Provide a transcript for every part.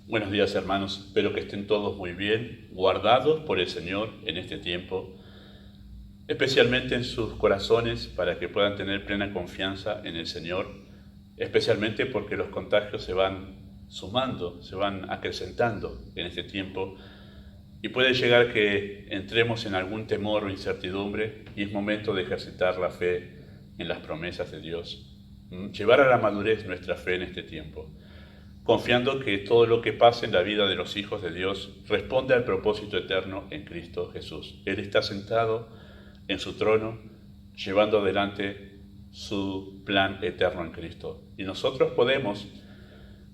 Buenos días, hermanos. Espero que estén todos muy bien, guardados por el Señor en este tiempo, especialmente en sus corazones para que puedan tener plena confianza en el Señor, especialmente porque los contagios se van sumando, se van acrecentando en este tiempo y puede llegar que entremos en algún temor o incertidumbre y es momento de ejercitar la fe en las promesas de Dios, llevar a la madurez nuestra fe en este tiempo, confiando que todo lo que pase en la vida de los hijos de Dios responde al propósito eterno en Cristo Jesús. Él está sentado en su trono, llevando adelante su plan eterno en Cristo. Y nosotros podemos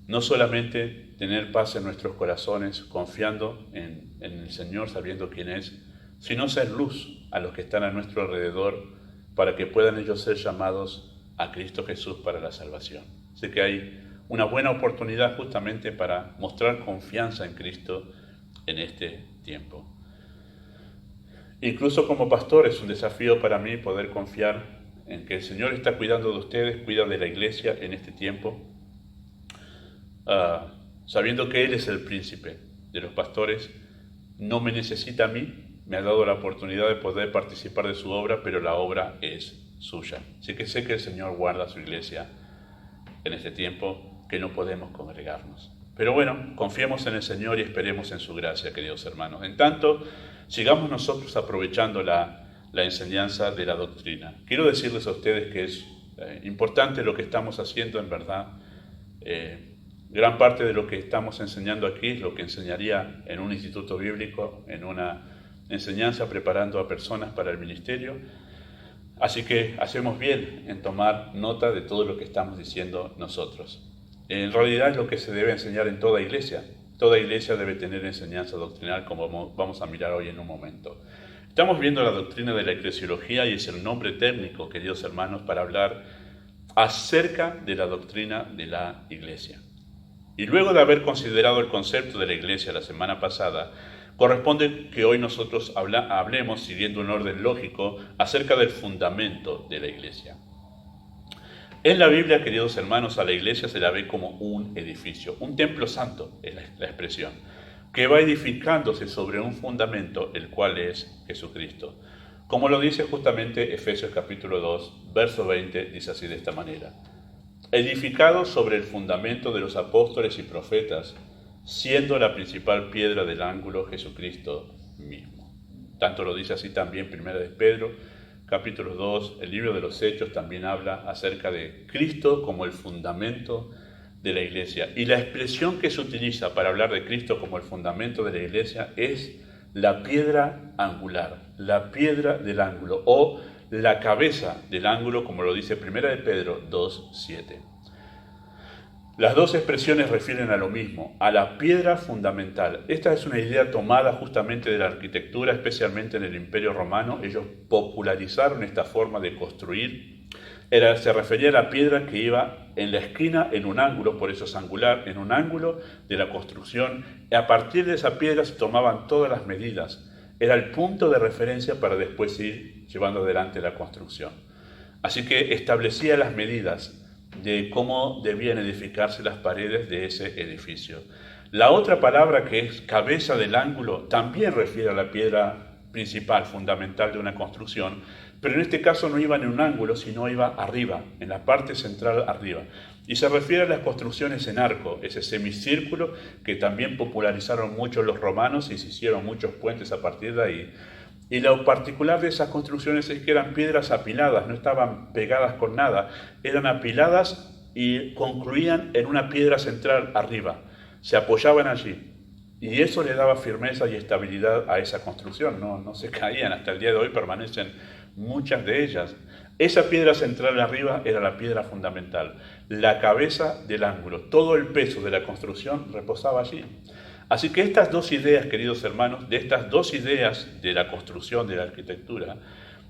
no solamente tener paz en nuestros corazones, confiando en el Señor, sabiendo quién es, sino ser luz a los que están a nuestro alrededor, para que puedan ellos ser llamados a Cristo Jesús para la salvación. Así que hay una buena oportunidad justamente para mostrar confianza en Cristo en este tiempo. Incluso como pastor es un desafío para mí poder confiar en que el Señor está cuidando de ustedes, cuida de la iglesia en este tiempo, sabiendo que Él es el príncipe de los pastores, no me necesita a mí, me ha dado la oportunidad de poder participar de su obra, pero la obra es suya. Así que sé que el Señor guarda su iglesia en este tiempo, que no podemos congregarnos. Pero bueno, confiemos en el Señor y esperemos en su gracia, queridos hermanos. En tanto, sigamos nosotros aprovechando la enseñanza de la doctrina. Quiero decirles a ustedes que es importante lo que estamos haciendo, en verdad. Gran parte de lo que estamos enseñando aquí es lo que enseñaría en un instituto bíblico, en una enseñanza preparando a personas para el ministerio. Así que hacemos bien en tomar nota de todo lo que estamos diciendo nosotros. En realidad es lo que se debe enseñar en toda iglesia. Toda iglesia debe tener enseñanza doctrinal, como vamos a mirar hoy en un momento. Estamos viendo la doctrina de la eclesiología y es el nombre técnico, queridos hermanos, para hablar acerca de la doctrina de la iglesia. Y luego de haber considerado el concepto de la iglesia la semana pasada, corresponde que hoy nosotros hablemos, siguiendo un orden lógico, acerca del fundamento de la iglesia. En la Biblia, queridos hermanos, a la iglesia se la ve como un edificio, un templo santo es la expresión, que va edificándose sobre un fundamento, el cual es Jesucristo. Como lo dice justamente Efesios capítulo 2, verso 20, dice así de esta manera: edificado sobre el fundamento de los apóstoles y profetas, siendo la principal piedra del ángulo Jesucristo mismo. Tanto lo dice así también Primera de Pedro, capítulo 2, el libro de los Hechos también habla acerca de Cristo como el fundamento de la iglesia. Y la expresión que se utiliza para hablar de Cristo como el fundamento de la iglesia es la piedra angular, la piedra del ángulo, o la cabeza del ángulo, como lo dice Primera de Pedro 2:7. Las dos expresiones refieren a lo mismo, a la piedra fundamental. Esta es una idea tomada justamente de la arquitectura, especialmente en el Imperio Romano. Ellos popularizaron esta forma de construir. Se refería a la piedra que iba en la esquina, en un ángulo, por eso es angular, en un ángulo de la construcción. Y a partir de esa piedra se tomaban todas las medidas. Era el punto de referencia para después ir llevando adelante la construcción. Así que establecía las medidas de cómo debían edificarse las paredes de ese edificio. La otra palabra, que es cabeza del ángulo, también refiere a la piedra principal, fundamental de una construcción, pero en este caso no iba en un ángulo, sino iba arriba, en la parte central arriba. Y se refiere a las construcciones en arco, ese semicírculo que también popularizaron mucho los romanos y se hicieron muchos puentes a partir de ahí. Y lo particular de esas construcciones es que eran piedras apiladas, no estaban pegadas con nada, eran apiladas y concluían en una piedra central arriba, se apoyaban allí. Y eso le daba firmeza y estabilidad a esa construcción, no se caían, hasta el día de hoy permanecen muchas de ellas. Esa piedra central arriba era la piedra fundamental, la cabeza del ángulo, todo el peso de la construcción reposaba allí. Así que estas dos ideas, queridos hermanos, de estas dos ideas de la construcción, de la arquitectura,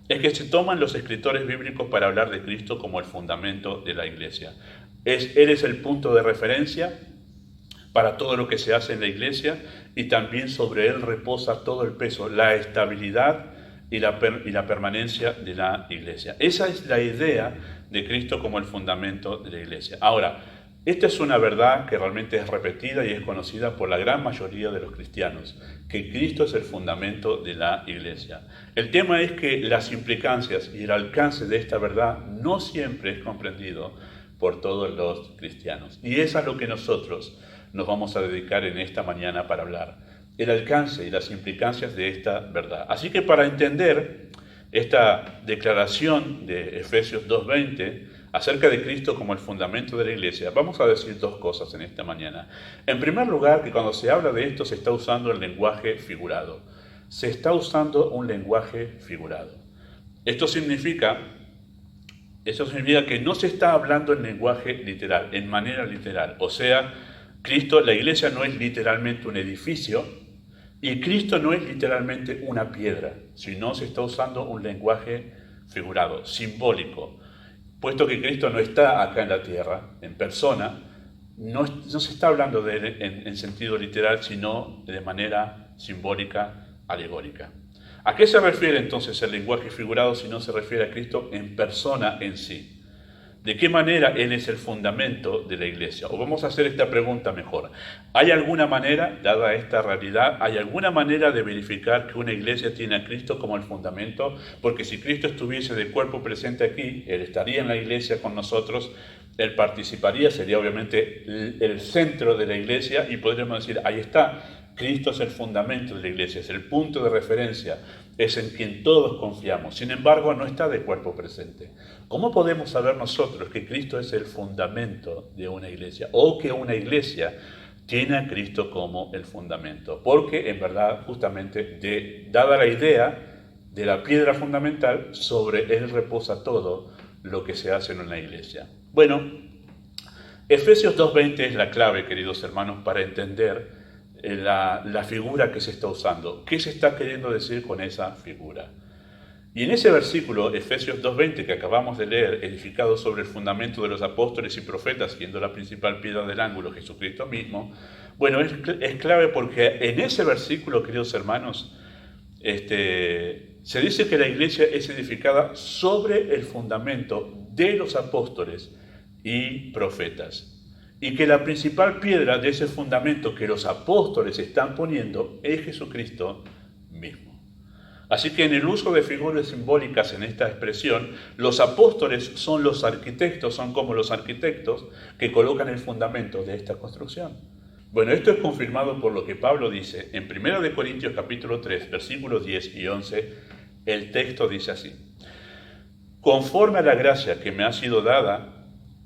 es que se toman los escritores bíblicos para hablar de Cristo como el fundamento de la iglesia. Él es el punto de referencia para todo lo que se hace en la iglesia y también sobre él reposa todo el peso, la estabilidad y la permanencia de la iglesia. Esa es la idea de Cristo como el fundamento de la iglesia. Ahora, Esta es una verdad que realmente es repetida y es conocida por la gran mayoría de los cristianos, que Cristo es el fundamento de la Iglesia. El tema es que las implicancias y el alcance de esta verdad no siempre es comprendido por todos los cristianos. Y es a lo que nosotros nos vamos a dedicar en esta mañana para hablar, el alcance y las implicancias de esta verdad. Así que para entender esta declaración de Efesios 2:20, acerca de Cristo como el fundamento de la Iglesia, vamos a decir dos cosas en esta mañana. En primer lugar, que cuando se habla de esto se está usando el lenguaje figurado. Se está usando un lenguaje figurado. Esto significa que no se está hablando en lenguaje literal, en manera literal. O sea, Cristo, la Iglesia no es literalmente un edificio y Cristo no es literalmente una piedra, sino se está usando un lenguaje figurado, simbólico. Puesto que Cristo no está acá en la tierra, en persona, no se está hablando de él en sentido literal, sino de manera simbólica, alegórica. ¿A qué se refiere entonces el lenguaje figurado si no se refiere a Cristo en persona en sí? ¿De qué manera Él es el fundamento de la Iglesia? O vamos a hacer esta pregunta mejor. ¿Hay alguna manera, dada esta realidad, hay alguna manera de verificar que una Iglesia tiene a Cristo como el fundamento? Porque si Cristo estuviese de cuerpo presente aquí, Él estaría en la Iglesia con nosotros, Él participaría, sería obviamente el centro de la Iglesia y podríamos decir, ahí está, Cristo es el fundamento de la Iglesia, es el punto de referencia, es en quien todos confiamos. Sin embargo, no está de cuerpo presente. ¿Cómo podemos saber nosotros que Cristo es el fundamento de una iglesia o que una iglesia tiene a Cristo como el fundamento? Porque en verdad, justamente, dada la idea de la piedra fundamental, sobre él reposa todo lo que se hace en una iglesia. Bueno, Efesios 2:20 es la clave, queridos hermanos, para entender la figura que se está usando. ¿Qué se está queriendo decir con esa figura? Y en ese versículo, Efesios 2:20, que acabamos de leer, edificado sobre el fundamento de los apóstoles y profetas, siendo la principal piedra del ángulo Jesucristo mismo, bueno, es clave porque en ese versículo, queridos hermanos, se dice que la iglesia es edificada sobre el fundamento de los apóstoles y profetas. Y que la principal piedra de ese fundamento que los apóstoles están poniendo es Jesucristo mismo. Así que en el uso de figuras simbólicas en esta expresión, los apóstoles son los arquitectos, son como los arquitectos que colocan el fundamento de esta construcción. Bueno, esto es confirmado por lo que Pablo dice en 1 Corintios capítulo 3, versículos 10 y 11. El texto dice así: conforme a la gracia que me ha sido dada,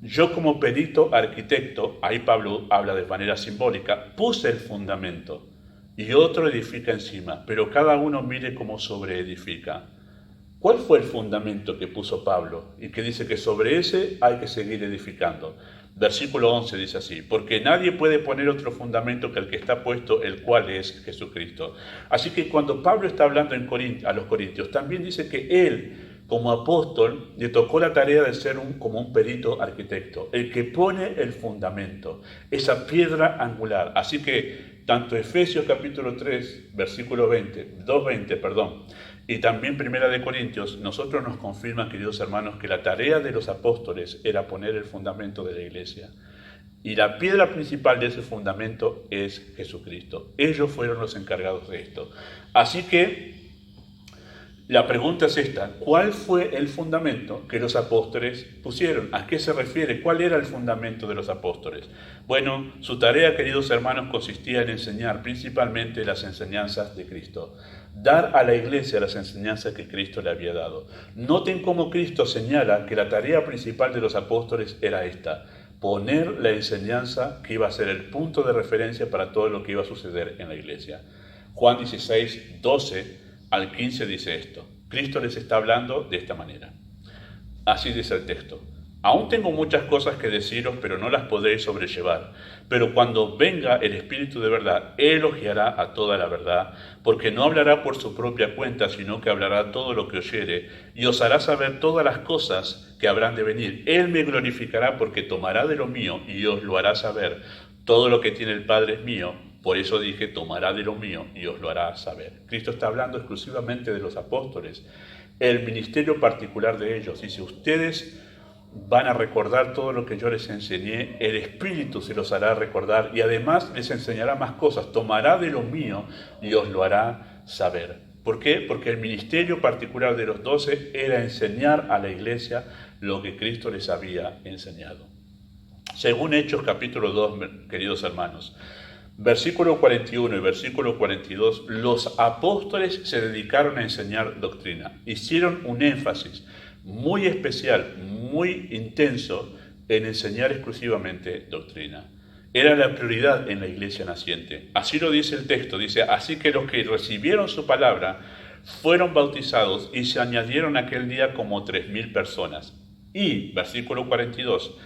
yo como perito arquitecto, ahí Pablo habla de manera simbólica, puse el fundamento y otro edifica encima, pero cada uno mire cómo sobreedifica. ¿Cuál fue el fundamento que puso Pablo? Y que dice que sobre ese hay que seguir edificando. Versículo 11 dice así: porque nadie puede poner otro fundamento que el que está puesto, el cual es Jesucristo. Así que cuando Pablo está hablando a los corintios, también dice que él, como apóstol, le tocó la tarea de ser como un perito arquitecto, el que pone el fundamento, esa piedra angular. Así que tanto Efesios capítulo 3, versículo 2:20, y también 1 Corintios, nosotros nos confirman, queridos hermanos, que la tarea de los apóstoles era poner el fundamento de la iglesia. Y la piedra principal de ese fundamento es Jesucristo. Ellos fueron los encargados de esto. Así que la pregunta es esta: ¿cuál fue el fundamento que los apóstoles pusieron? ¿A qué se refiere? ¿Cuál era el fundamento de los apóstoles? Bueno, su tarea, queridos hermanos, consistía en enseñar principalmente las enseñanzas de Cristo. Dar a la iglesia las enseñanzas que Cristo le había dado. Noten cómo Cristo señala que la tarea principal de los apóstoles era esta: poner la enseñanza que iba a ser el punto de referencia para todo lo que iba a suceder en la iglesia. Juan 16, 12 al 15 dice esto. Cristo les está hablando de esta manera. Así dice el texto: aún tengo muchas cosas que deciros, pero no las podréis sobrellevar. Pero cuando venga el Espíritu de verdad, Él os guiará a toda la verdad, porque no hablará por su propia cuenta, sino que hablará todo lo que oyere, y os hará saber todas las cosas que habrán de venir. Él me glorificará, porque tomará de lo mío y os lo hará saber. Todo lo que tiene el Padre es mío. Por eso dije, tomará de lo mío y os lo hará saber. Cristo está hablando exclusivamente de los apóstoles, el ministerio particular de ellos. Dice: ustedes van a recordar todo lo que yo les enseñé, el Espíritu se los hará recordar y además les enseñará más cosas, tomará de lo mío y os lo hará saber. ¿Por qué? Porque el ministerio particular de los 12 era enseñar a la iglesia lo que Cristo les había enseñado. Según Hechos capítulo 2, queridos hermanos, versículo 41 y versículo 42, los apóstoles se dedicaron a enseñar doctrina. Hicieron un énfasis muy especial, muy intenso en enseñar exclusivamente doctrina. Era la prioridad en la iglesia naciente. Así lo dice el texto, dice, así que los que recibieron su palabra fueron bautizados y se añadieron aquel día como 3.000 personas. Y, versículo 42,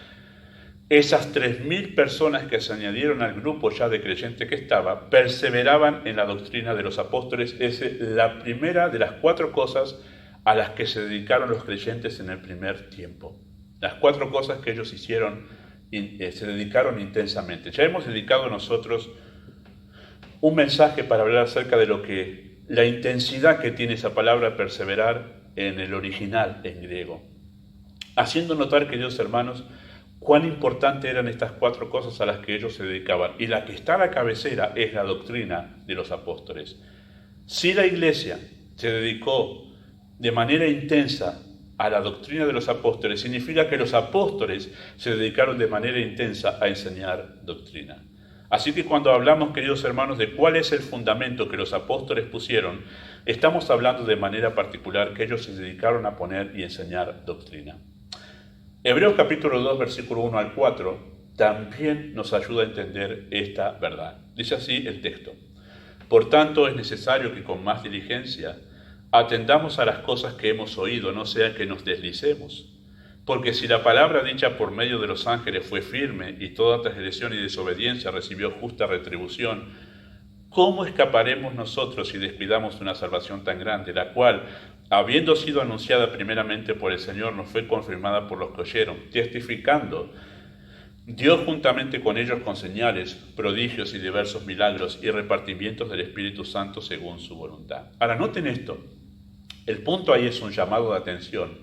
esas 3.000 personas que se añadieron al grupo ya de creyentes que estaba, perseveraban en la doctrina de los apóstoles. Es la primera de las 4 cosas a las que se dedicaron los creyentes en el primer tiempo. Las 4 cosas que ellos hicieron, se dedicaron intensamente. Ya hemos dedicado nosotros un mensaje para hablar acerca de la intensidad que tiene esa palabra perseverar en el original en griego. Haciendo notar, queridos hermanos, cuán importantes eran estas 4 cosas a las que ellos se dedicaban. Y la que está a la cabecera es la doctrina de los apóstoles. Si la iglesia se dedicó de manera intensa a la doctrina de los apóstoles, significa que los apóstoles se dedicaron de manera intensa a enseñar doctrina. Así que cuando hablamos, queridos hermanos, de cuál es el fundamento que los apóstoles pusieron, estamos hablando de manera particular que ellos se dedicaron a poner y enseñar doctrina. Hebreos capítulo 2, versículo 1 al 4, también nos ayuda a entender esta verdad. Dice así el texto: por tanto, es necesario que con más diligencia atendamos a las cosas que hemos oído, no sea que nos deslicemos. Porque si la palabra dicha por medio de los ángeles fue firme y toda transgresión y desobediencia recibió justa retribución, ¿cómo escaparemos nosotros si descuidamos una salvación tan grande, la cual, habiendo sido anunciada primeramente por el Señor, nos fue confirmada por los que oyeron, testificando Dios juntamente con ellos con señales, prodigios y diversos milagros y repartimientos del Espíritu Santo según su voluntad? Ahora, noten esto. El punto ahí es un llamado de atención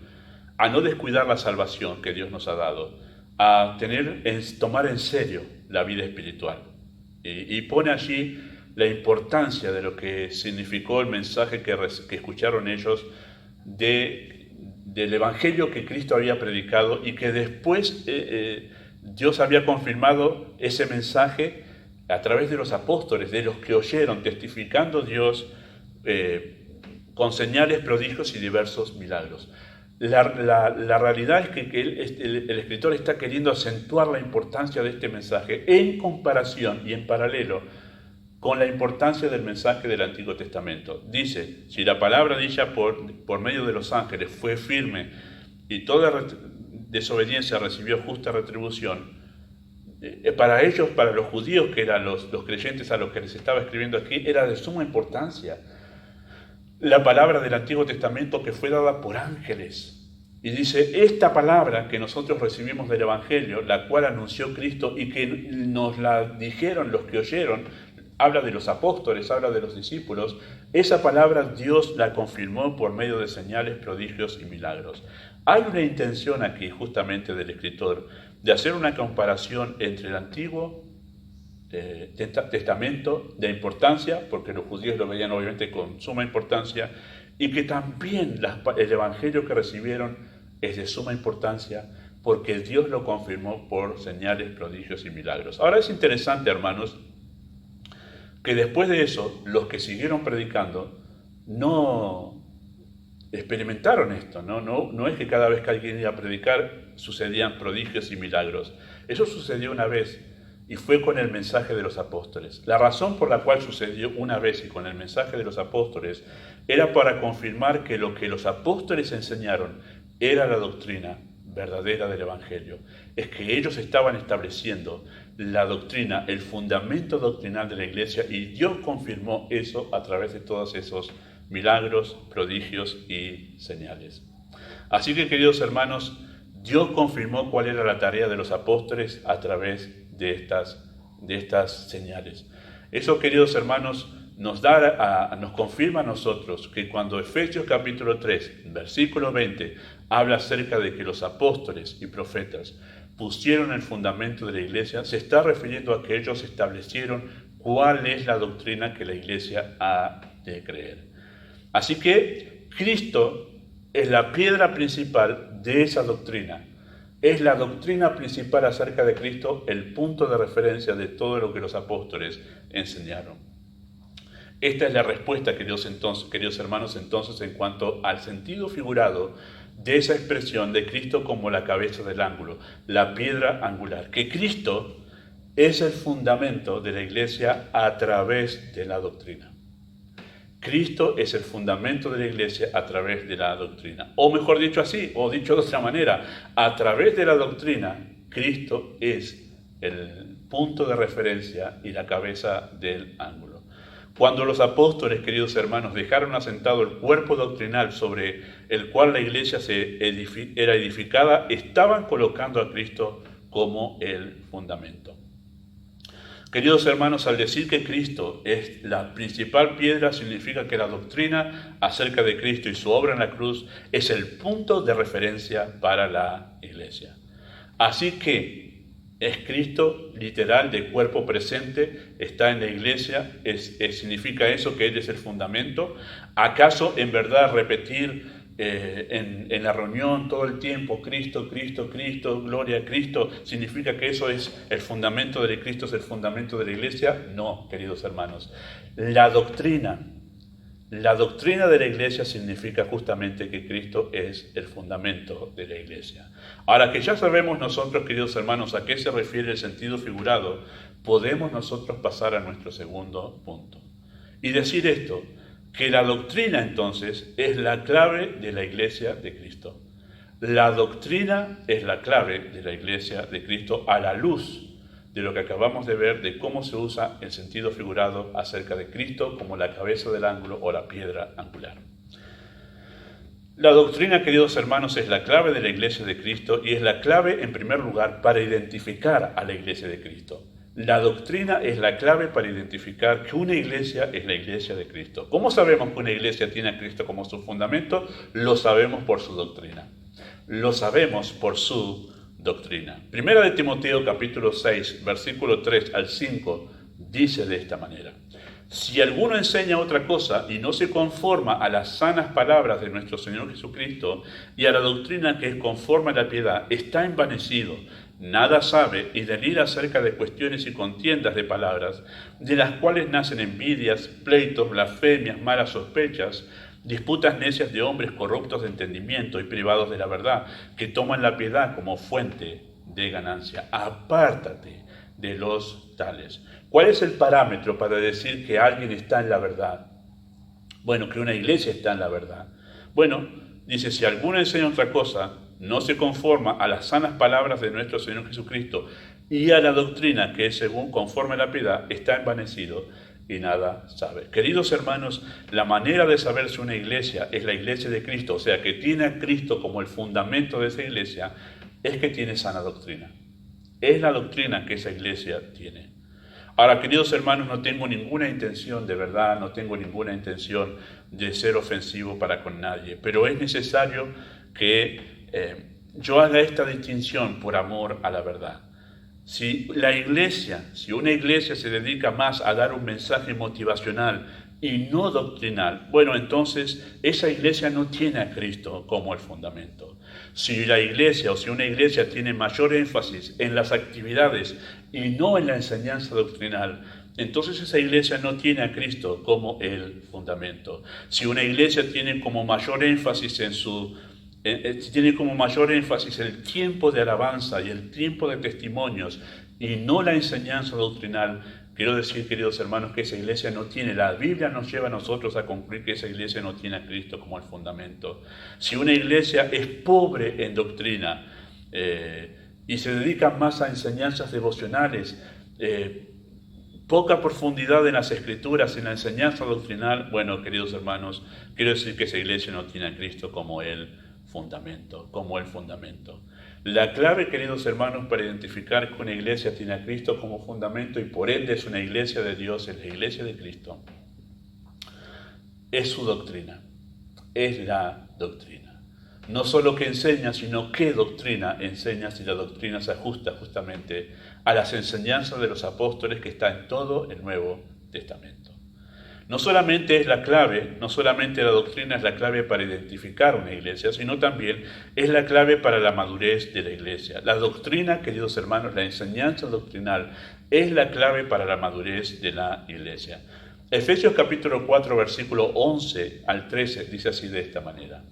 a no descuidar la salvación que Dios nos ha dado, a tomar en serio la vida espiritual. Y pone allí la importancia de lo que significó el mensaje que escucharon ellos del Evangelio que Cristo había predicado y que después Dios había confirmado ese mensaje a través de los apóstoles, de los que oyeron, testificando Dios con señales, prodigios y diversos milagros. La realidad es que el escritor está queriendo acentuar la importancia de este mensaje en comparación y en paralelo con la importancia del mensaje del Antiguo Testamento. Dice, si la palabra dicha por medio de los ángeles fue firme y toda desobediencia recibió justa retribución, para ellos, para los judíos, que eran los creyentes a los que les estaba escribiendo aquí, era de suma importancia la palabra del Antiguo Testamento que fue dada por ángeles. Y dice, esta palabra que nosotros recibimos del Evangelio, la cual anunció Cristo y que nos la dijeron los que oyeron, habla de los apóstoles, habla de los discípulos, esa palabra Dios la confirmó por medio de señales, prodigios y milagros. Hay una intención aquí justamente del escritor de hacer una comparación entre el Antiguo Testamento de importancia, porque los judíos lo veían obviamente con suma importancia, y que también el Evangelio que recibieron es de suma importancia porque Dios lo confirmó por señales, prodigios y milagros. Ahora es interesante, hermanos, que después de eso, los que siguieron predicando no experimentaron esto, no es que cada vez que alguien iba a predicar sucedían prodigios y milagros. Eso sucedió una vez y fue con el mensaje de los apóstoles. La razón por la cual sucedió una vez y con el mensaje de los apóstoles era para confirmar que lo que los apóstoles enseñaron era la doctrina verdadera del Evangelio. Es que ellos estaban estableciendo la doctrina, el fundamento doctrinal de la iglesia, y Dios confirmó eso a través de todos esos milagros, prodigios y señales. Así que, queridos hermanos, Dios confirmó cuál era la tarea de los apóstoles a través de estas señales. Eso, queridos hermanos, nos confirma a nosotros que cuando Efesios capítulo 3, versículo 20, habla acerca de que los apóstoles y profetas pusieron el fundamento de la iglesia, se está refiriendo a que ellos establecieron cuál es la doctrina que la iglesia ha de creer. Así que Cristo es la piedra principal de esa doctrina. Es la doctrina principal acerca de Cristo, el punto de referencia de todo lo que los apóstoles enseñaron. Esta es la respuesta, queridos hermanos, entonces, en cuanto al sentido figurado de esa expresión de Cristo como la cabeza del ángulo, la piedra angular, que Cristo es el fundamento de la iglesia a través de la doctrina. Cristo es el fundamento de la iglesia a través de la doctrina. O mejor dicho así, o dicho de otra manera, a través de la doctrina, Cristo es el punto de referencia y la cabeza del ángulo. Cuando los apóstoles, queridos hermanos, dejaron asentado el cuerpo doctrinal sobre el cual la iglesia era edificada, estaban colocando a Cristo como el fundamento. Queridos hermanos, al decir que Cristo es la principal piedra, significa que la doctrina acerca de Cristo y su obra en la cruz es el punto de referencia para la iglesia. Así que es Cristo literal de cuerpo presente, está en la iglesia, significa eso, que Él es el fundamento. ¿Acaso en verdad repetir en la reunión todo el tiempo Cristo, Cristo, Cristo, gloria a Cristo, significa que eso es el fundamento de Cristo, es el fundamento de la iglesia? No, queridos hermanos. La doctrina de la iglesia significa justamente que Cristo es el fundamento de la iglesia. Ahora que ya sabemos nosotros, queridos hermanos, a qué se refiere el sentido figurado, podemos nosotros pasar a nuestro segundo punto y decir esto, que la doctrina entonces es la clave de la iglesia de Cristo. La doctrina es la clave de la iglesia de Cristo a la luz de lo que acabamos de ver, de cómo se usa el sentido figurado acerca de Cristo como la cabeza del ángulo o la piedra angular. La doctrina, queridos hermanos, es la clave de la iglesia de Cristo y es la clave, en primer lugar, para identificar a la iglesia de Cristo. La doctrina es la clave para identificar que una iglesia es la iglesia de Cristo. ¿Cómo sabemos que una iglesia tiene a Cristo como su fundamento? Lo sabemos por su doctrina. Lo sabemos por su doctrina. Primera de Timoteo capítulo 6, versículo 3 al 5, dice de esta manera: si alguno enseña otra cosa y no se conforma a las sanas palabras de nuestro Señor Jesucristo y a la doctrina que es conforme a la piedad, está envanecido, nada sabe y delira acerca de cuestiones y contiendas de palabras, de las cuales nacen envidias, pleitos, blasfemias, malas sospechas, disputas necias de hombres corruptos de entendimiento y privados de la verdad, que toman la piedad como fuente de ganancia. Apártate de los tales. ¿Cuál es el parámetro para decir que alguien está en la verdad? Bueno, que una iglesia está en la verdad. Bueno, dice, si alguno enseña otra cosa, no se conforma a las sanas palabras de nuestro Señor Jesucristo y a la doctrina que es según conforme a la piedad, está envanecido y nada sabe. Queridos hermanos, la manera de saber si una iglesia es la iglesia de Cristo, o sea, que tiene a Cristo como el fundamento de esa iglesia, es que tiene sana doctrina. Es la doctrina que esa iglesia tiene. Ahora, queridos hermanos, no tengo ninguna intención, de verdad, no tengo ninguna intención de ser ofensivo para con nadie, pero es necesario que yo haga esta distinción por amor a la verdad. Si una iglesia se dedica más a dar un mensaje motivacional y no doctrinal, bueno, entonces esa iglesia no tiene a Cristo como el fundamento. Si una iglesia tiene mayor énfasis en las actividades y no en la enseñanza doctrinal, entonces esa iglesia no tiene a Cristo como el fundamento. Si una iglesia tiene como mayor énfasis el tiempo de alabanza y el tiempo de testimonios y no la enseñanza doctrinal, quiero decir, queridos hermanos, que esa iglesia no tiene, la Biblia nos lleva a nosotros a concluir que esa iglesia no tiene a Cristo como el fundamento. Si una iglesia es pobre en doctrina y se dedica más a enseñanzas devocionales, poca profundidad en las Escrituras, en la enseñanza doctrinal, bueno, queridos hermanos, quiero decir que esa iglesia no tiene a Cristo como el fundamento. La clave, queridos hermanos, para identificar que una iglesia tiene a Cristo como fundamento y por ende es una iglesia de Dios, es la iglesia de Cristo, es su doctrina, es la doctrina. No solo que enseña, sino qué doctrina enseña, si la doctrina se ajusta justamente a las enseñanzas de los apóstoles que está en todo el Nuevo Testamento. No solamente es la clave, no solamente la doctrina es la clave para identificar una iglesia, sino también es la clave para la madurez de la iglesia. La doctrina, queridos hermanos, la enseñanza doctrinal es la clave para la madurez de la iglesia. Efesios capítulo 4, versículo 11 al 13 dice así de esta manera.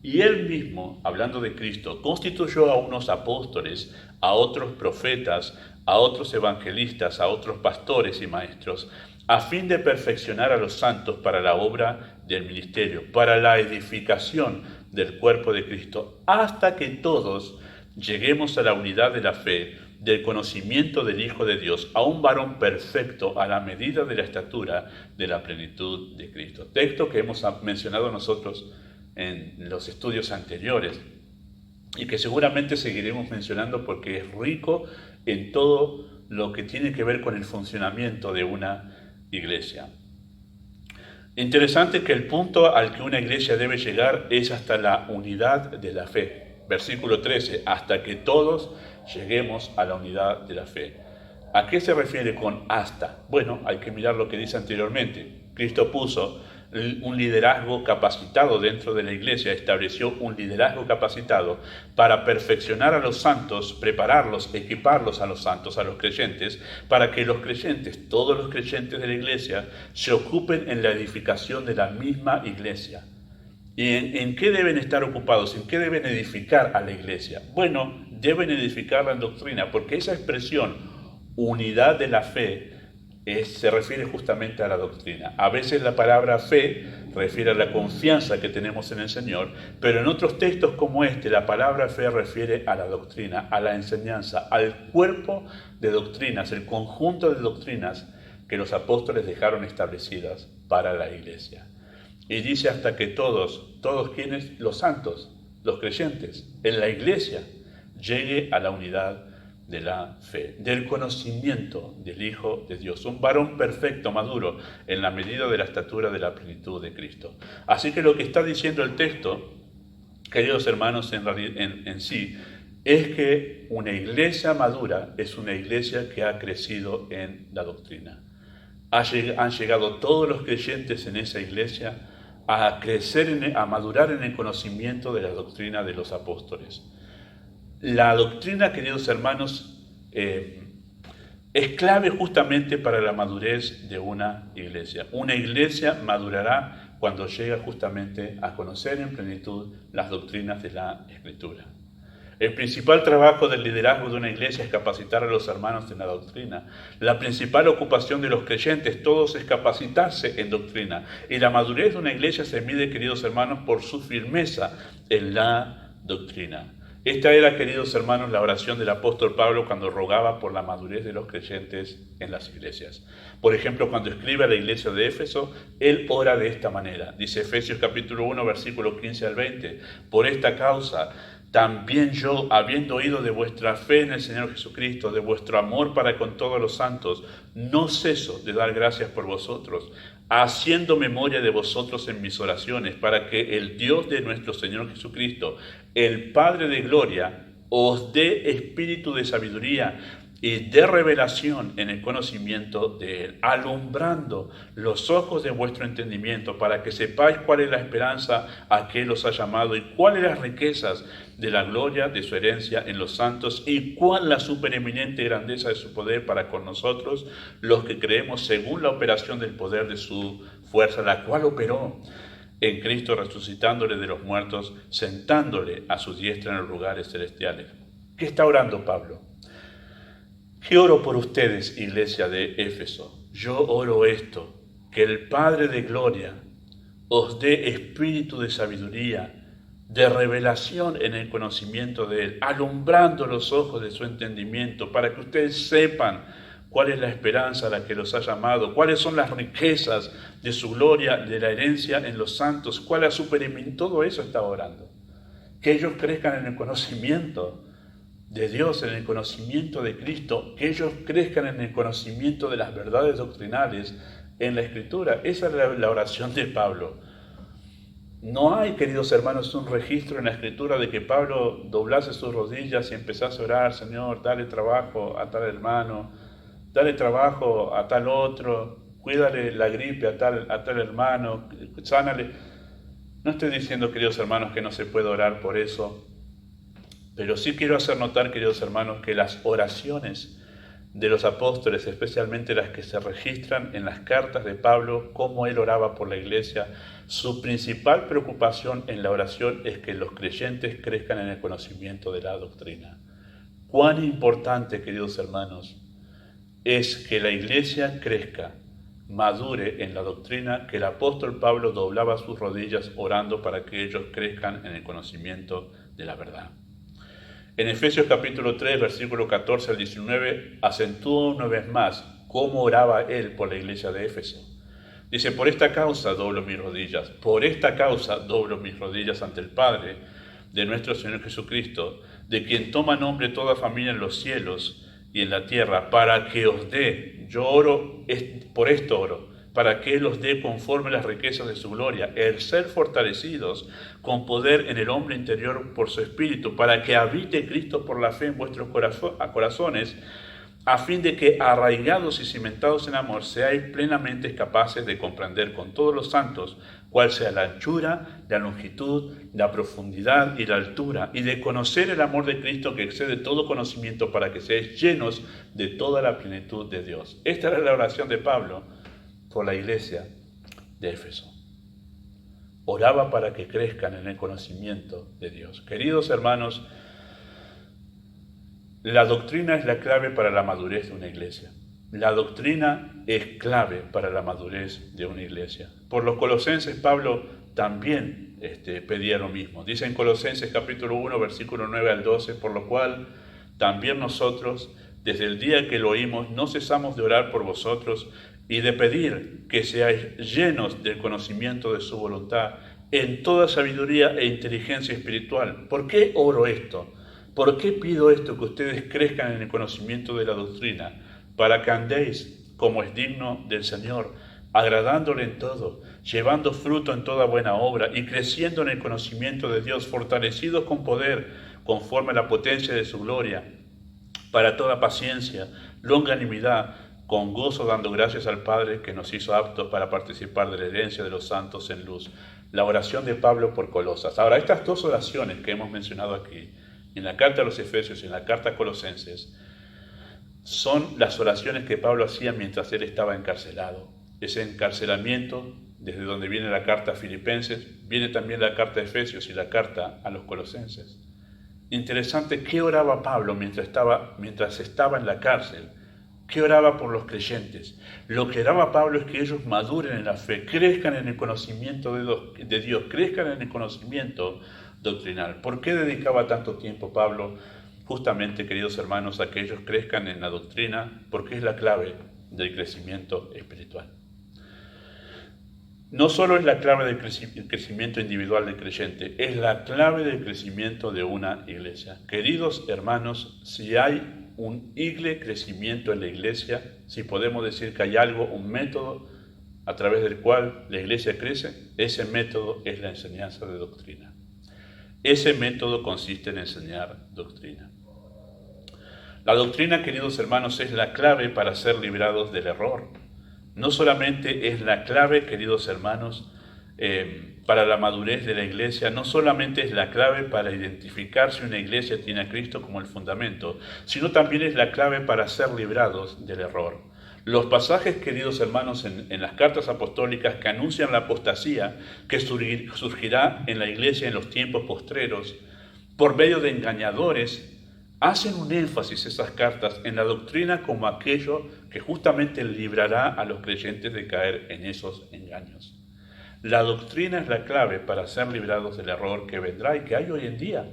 Y él mismo, hablando de Cristo, constituyó a unos apóstoles, a otros profetas, a otros evangelistas, a otros pastores y maestros, a fin de perfeccionar a los santos para la obra del ministerio, para la edificación del cuerpo de Cristo, hasta que todos lleguemos a la unidad de la fe, del conocimiento del Hijo de Dios, a un varón perfecto a la medida de la estatura de la plenitud de Cristo. Texto que hemos mencionado nosotros en los estudios anteriores y que seguramente seguiremos mencionando porque es rico en todo lo que tiene que ver con el funcionamiento de una iglesia. Interesante que el punto al que una iglesia debe llegar es hasta la unidad de la fe. Versículo 13, hasta que todos lleguemos a la unidad de la fe. ¿A qué se refiere con hasta? Bueno, hay que mirar lo que dice anteriormente. Cristo puso un liderazgo capacitado dentro de la iglesia, estableció un liderazgo capacitado para perfeccionar a los santos, prepararlos, equiparlos a los santos, a los creyentes, para que los creyentes, todos los creyentes de la iglesia, se ocupen en la edificación de la misma iglesia. ¿Y en qué deben estar ocupados? ¿En qué deben edificar a la iglesia? Bueno, deben edificarla en doctrina, porque esa expresión, unidad de la fe, se refiere justamente a la doctrina. A veces la palabra fe refiere a la confianza que tenemos en el Señor, pero en otros textos como este, la palabra fe refiere a la doctrina, a la enseñanza, al cuerpo de doctrinas, el conjunto de doctrinas que los apóstoles dejaron establecidas para la iglesia. Y dice hasta que todos quienes, los santos, los creyentes, en la iglesia, llegue a la unidad de la fe, del conocimiento del Hijo de Dios, un varón perfecto, maduro, en la medida de la estatura de la plenitud de Cristo. Así que lo que está diciendo el texto, queridos hermanos, en sí, es que una iglesia madura es una iglesia que ha crecido en la doctrina. Han llegado todos los creyentes en esa iglesia a crecer, a madurar en el conocimiento de la doctrina de los apóstoles. La doctrina, queridos hermanos, es clave justamente para la madurez de una iglesia. Una iglesia madurará cuando llega justamente a conocer en plenitud las doctrinas de la Escritura. El principal trabajo del liderazgo de una iglesia es capacitar a los hermanos en la doctrina. La principal ocupación de los creyentes, todos, es capacitarse en doctrina. Y la madurez de una iglesia se mide, queridos hermanos, por su firmeza en la doctrina. Esta era, queridos hermanos, la oración del apóstol Pablo cuando rogaba por la madurez de los creyentes en las iglesias. Por ejemplo, cuando escribe a la iglesia de Éfeso, él ora de esta manera. Dice Efesios capítulo 1, versículos 15 al 20. Por esta causa, también yo, habiendo oído de vuestra fe en el Señor Jesucristo, de vuestro amor para con todos los santos, no ceso de dar gracias por vosotros, haciendo memoria de vosotros en mis oraciones, para que el Dios de nuestro Señor Jesucristo, el Padre de gloria, os dé espíritu de sabiduría y de revelación en el conocimiento de Él, alumbrando los ojos de vuestro entendimiento, para que sepáis cuál es la esperanza a que Él os ha llamado y cuáles las riquezas de la gloria de su herencia en los santos y cuál la supereminente grandeza de su poder para con nosotros, los que creemos según la operación del poder de su fuerza, la cual operó en Cristo, resucitándole de los muertos, sentándole a su diestra en los lugares celestiales. ¿Qué está orando Pablo? ¿Qué oro por ustedes, iglesia de Éfeso? Yo oro esto, que el Padre de gloria os dé espíritu de sabiduría, de revelación en el conocimiento de Él, alumbrando los ojos de su entendimiento, para que ustedes sepan cuál es la esperanza a la que los ha llamado, cuáles son las riquezas de su gloria, de la herencia en los santos, cuál es su supereminente. Todo eso está orando. Que ellos crezcan en el conocimiento de Dios, en el conocimiento de Cristo, que ellos crezcan en el conocimiento de las verdades doctrinales en la Escritura. Esa es la oración de Pablo. No hay, queridos hermanos, un registro en la Escritura de que Pablo doblase sus rodillas y empezase a orar: Señor, dale trabajo a tal hermano, dale trabajo a tal otro, cuídale la gripe a tal hermano, sánale. No estoy diciendo, queridos hermanos, que no se puede orar por eso, pero sí quiero hacer notar, queridos hermanos, que las oraciones de los apóstoles, especialmente las que se registran en las cartas de Pablo, cómo él oraba por la iglesia, su principal preocupación en la oración es que los creyentes crezcan en el conocimiento de la doctrina. Cuán importante, queridos hermanos, es que la iglesia crezca, madure en la doctrina, que el apóstol Pablo doblaba sus rodillas orando para que ellos crezcan en el conocimiento de la verdad. En Efesios capítulo 3, versículo 14 al 19, acentúa una vez más cómo oraba él por la iglesia de Éfeso. Dice: por esta causa doblo mis rodillas, por esta causa doblo mis rodillas ante el Padre de nuestro Señor Jesucristo, de quien toma nombre toda familia en los cielos y en la tierra, para que os dé, yo oro, por esto oro, para que Él os dé conforme a las riquezas de su gloria, el ser fortalecidos con poder en el hombre interior por su Espíritu, para que habite Cristo por la fe en vuestros corazones, a fin de que, arraigados y cimentados en amor, seáis plenamente capaces de comprender con todos los santos cuál sea la anchura, la longitud, la profundidad y la altura, y de conocer el amor de Cristo que excede todo conocimiento, para que seáis llenos de toda la plenitud de Dios. Esta era la oración de Pablo por la iglesia de Éfeso. Oraba para que crezcan en el conocimiento de Dios. Queridos hermanos, la doctrina es la clave para la madurez de una iglesia. La doctrina es clave para la madurez de una iglesia. Por los Colosenses, Pablo también pedía lo mismo. Dice en Colosenses capítulo 1, versículo 9 al 12, por lo cual también nosotros, desde el día que lo oímos, no cesamos de orar por vosotros y de pedir que seáis llenos del conocimiento de su voluntad, en toda sabiduría e inteligencia espiritual. ¿Por qué oro esto? ¿Por qué pido esto? Que ustedes crezcan en el conocimiento de la doctrina, para que andéis como es digno del Señor, agradándole en todo, llevando fruto en toda buena obra y creciendo en el conocimiento de Dios, fortalecidos con poder, conforme a la potencia de su gloria, para toda paciencia, longanimidad, con gozo dando gracias al Padre que nos hizo aptos para participar de la herencia de los santos en luz. La oración de Pablo por Colosas. Ahora, estas dos oraciones que hemos mencionado aquí, en la carta a los Efesios y en la carta a Colosenses, son las oraciones que Pablo hacía mientras él estaba encarcelado. Ese encarcelamiento, desde donde viene la carta a Filipenses, viene también la carta a Efesios y la carta a los Colosenses. Interesante, ¿qué oraba Pablo mientras estaba en la cárcel? ¿Qué oraba por los creyentes? Lo que oraba Pablo es que ellos maduren en la fe, crezcan en el conocimiento de Dios, crezcan en el conocimiento doctrinal. ¿Por qué dedicaba tanto tiempo Pablo? Justamente, queridos hermanos, a que ellos crezcan en la doctrina, porque es la clave del crecimiento espiritual. No solo es la clave del crecimiento individual del creyente, es la clave del crecimiento de una iglesia. Queridos hermanos, si hay un crecimiento en la iglesia, si podemos decir que hay algo, un método a través del cual la iglesia crece, ese método es la enseñanza de doctrina. Ese método consiste en enseñar doctrina. La doctrina, queridos hermanos, es la clave para ser librados del error. No solamente es la clave, queridos hermanos, para la madurez de la iglesia, no solamente es la clave para identificar si una iglesia tiene a Cristo como el fundamento, sino también es la clave para ser librados del error. Los pasajes, queridos hermanos, en las cartas apostólicas que anuncian la apostasía que surgirá en la iglesia en los tiempos postreros, por medio de engañadores, hacen un énfasis esas cartas en la doctrina como aquello que justamente librará a los creyentes de caer en esos engaños. La doctrina es la clave para ser librados del error que vendrá y que hay hoy en día.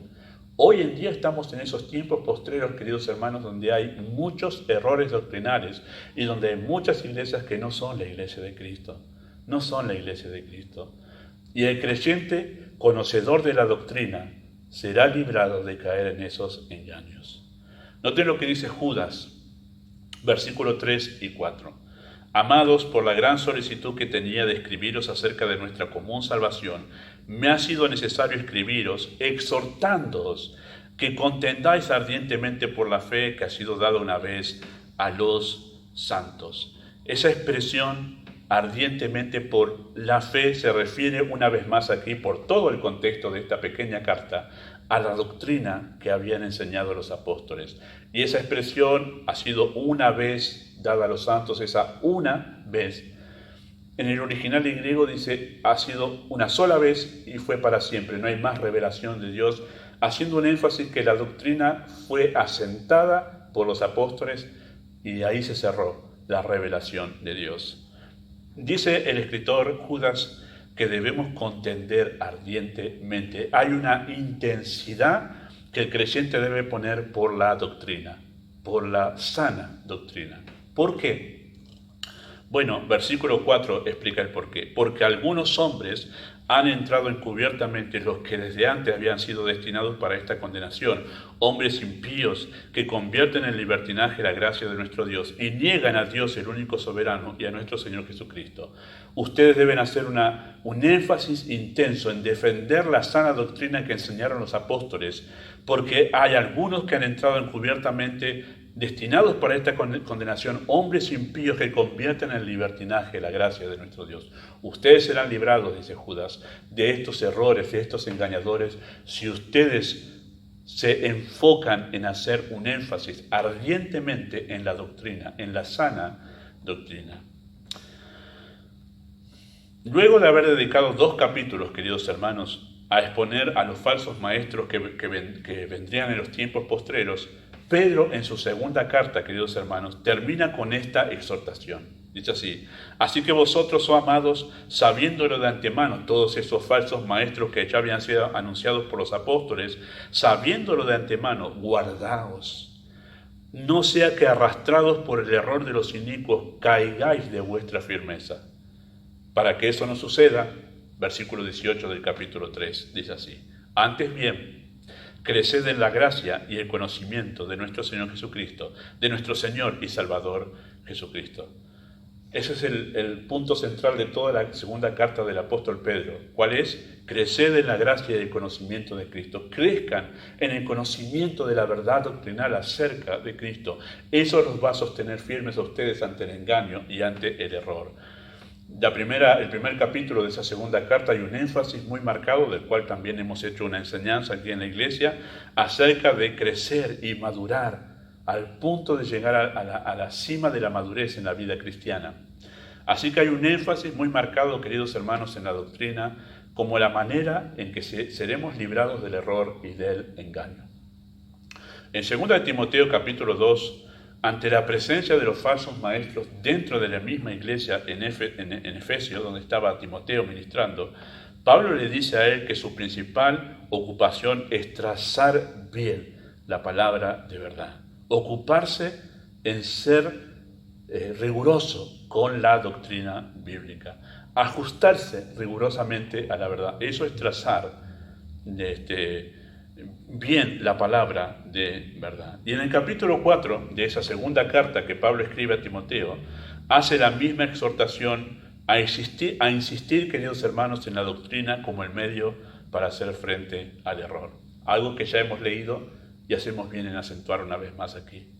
Hoy en día estamos en esos tiempos postreros, queridos hermanos, donde hay muchos errores doctrinales y donde hay muchas iglesias que no son la iglesia de Cristo. No son la iglesia de Cristo. Y el creyente, conocedor de la doctrina, será librado de caer en esos engaños. Noten lo que dice Judas, versículos 3 y 4. Amados, por la gran solicitud que tenía de escribiros acerca de nuestra común salvación, me ha sido necesario escribiros, exhortándoos que contendáis ardientemente por la fe que ha sido dada una vez a los santos. Esa expresión, ardientemente por la fe, se refiere una vez más aquí, por todo el contexto de esta pequeña carta, a la doctrina que habían enseñado los apóstoles. Y esa expresión ha sido una vez dada a los santos, esa una vez. En el original en griego dice, ha sido una sola vez y fue para siempre. No hay más revelación de Dios, haciendo un énfasis que la doctrina fue asentada por los apóstoles y ahí se cerró la revelación de Dios. Dice el escritor Judas que debemos contender ardientemente. Hay una intensidad que el creyente debe poner por la doctrina, por la sana doctrina. ¿Por qué? Bueno, versículo 4 explica el por qué. Porque algunos hombres han entrado encubiertamente, los que desde antes habían sido destinados para esta condenación, hombres impíos que convierten en libertinaje la gracia de nuestro Dios y niegan a Dios, el único soberano, y a nuestro Señor Jesucristo. Ustedes deben hacer un énfasis intenso en defender la sana doctrina que enseñaron los apóstoles, porque hay algunos que han entrado encubiertamente destinados para esta condenación, hombres impíos que convierten en libertinaje la gracia de nuestro Dios. Ustedes serán librados, dice Judas, de estos errores, de estos engañadores, si ustedes se enfocan en hacer un énfasis ardientemente en la doctrina, en la sana doctrina. Luego de haber dedicado 2 capítulos, queridos hermanos, a exponer a los falsos maestros que vendrían en los tiempos postreros, Pedro, en su segunda carta, queridos hermanos, termina con esta exhortación. Dice así: así que vosotros, oh amados, sabiéndolo de antemano, todos esos falsos maestros que ya habían sido anunciados por los apóstoles, sabiéndolo de antemano, guardaos. No sea que arrastrados por el error de los inicuos, caigáis de vuestra firmeza. Para que eso no suceda, versículo 18 del capítulo 3, dice así: antes bien, creced en la gracia y el conocimiento de nuestro Señor Jesucristo, de nuestro Señor y Salvador Jesucristo. Ese es el punto central de toda la segunda carta del apóstol Pedro. ¿Cuál es? Creced en la gracia y el conocimiento de Cristo. Crezcan en el conocimiento de la verdad doctrinal acerca de Cristo. Eso los va a sostener firmes a ustedes ante el engaño y ante el error. El primer capítulo de esa segunda carta hay un énfasis muy marcado, del cual también hemos hecho una enseñanza aquí en la iglesia, acerca de crecer y madurar al punto de llegar a la cima de la madurez en la vida cristiana. Así que hay un énfasis muy marcado, queridos hermanos, en la doctrina, como la manera en que seremos librados del error y del engaño. En 2 de Timoteo capítulo 2, ante la presencia de los falsos maestros dentro de la misma iglesia en Efesios, donde estaba Timoteo ministrando, Pablo le dice a él que su principal ocupación es trazar bien la palabra de verdad, ocuparse en ser riguroso con la doctrina bíblica, ajustarse rigurosamente a la verdad. Eso es trazar bien la palabra de verdad. Y en el capítulo 4 de esa segunda carta que Pablo escribe a Timoteo, hace la misma exhortación a insistir, queridos hermanos, en la doctrina como el medio para hacer frente al error. Algo que ya hemos leído y hacemos bien en acentuar una vez más aquí.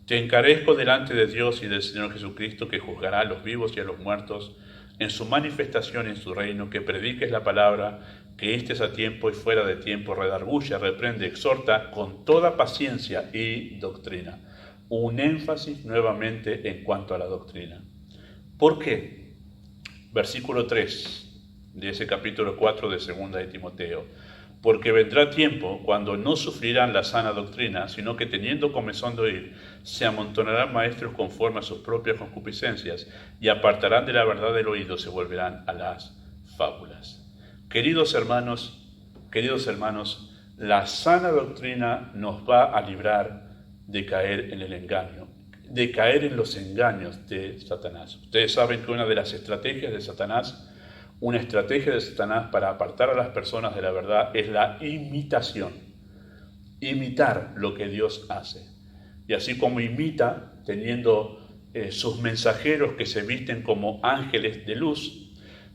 Te encarezco delante de Dios y del Señor Jesucristo, que juzgará a los vivos y a los muertos en su manifestación en su reino, que prediques la palabra, que estés a tiempo y fuera de tiempo, redarguye, reprende, exhorta con toda paciencia y doctrina. Un énfasis nuevamente en cuanto a la doctrina. ¿Por qué? Versículo 3 de ese capítulo 4 de 2 de Timoteo. Porque vendrá tiempo cuando no sufrirán la sana doctrina, sino que teniendo comezón de oír, se amontonarán maestros conforme a sus propias concupiscencias y apartarán de la verdad del oído, se volverán a las fábulas. Queridos hermanos, la sana doctrina nos va a librar de caer en el engaño, de caer en los engaños de Satanás. Ustedes saben que una de las estrategias de Satanás, una estrategia de Satanás para apartar a las personas de la verdad es la imitación. Imitar lo que Dios hace. Y así como imita, teniendo sus mensajeros que se visten como ángeles de luz,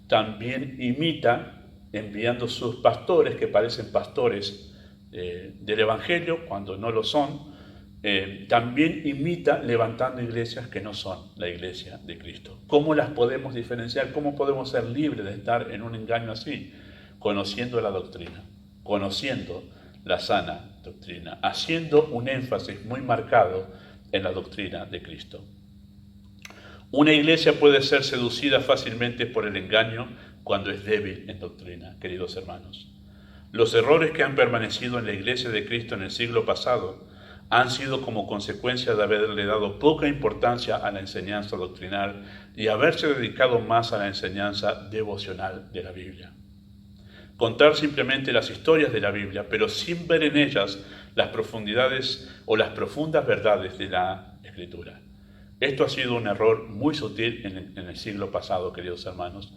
también imita enviando sus pastores que parecen pastores del Evangelio cuando no lo son, también imita levantando iglesias que no son la iglesia de Cristo. ¿Cómo las podemos diferenciar? ¿Cómo podemos ser libres de estar en un engaño así? Conociendo la doctrina, conociendo la sana doctrina, haciendo un énfasis muy marcado en la doctrina de Cristo. Una iglesia puede ser seducida fácilmente por el engaño cuando es débil en doctrina, queridos hermanos. Los errores que han permanecido en la iglesia de Cristo en el siglo pasado han sido como consecuencia de haberle dado poca importancia a la enseñanza doctrinal y haberse dedicado más a la enseñanza devocional de la Biblia. Contar simplemente las historias de la Biblia, pero sin ver en ellas las profundidades o las profundas verdades de la Escritura. Esto ha sido un error muy sutil en el siglo pasado, queridos hermanos.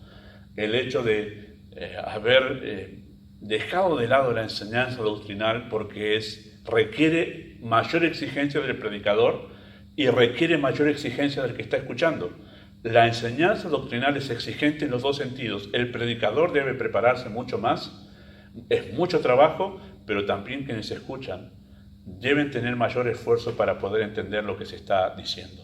El hecho de haber dejado de lado la enseñanza doctrinal porque requiere mayor exigencia del predicador y requiere mayor exigencia del que está escuchando. La enseñanza doctrinal es exigente en los dos sentidos. El predicador debe prepararse mucho más, es mucho trabajo, pero también quienes escuchan deben tener mayor esfuerzo para poder entender lo que se está diciendo.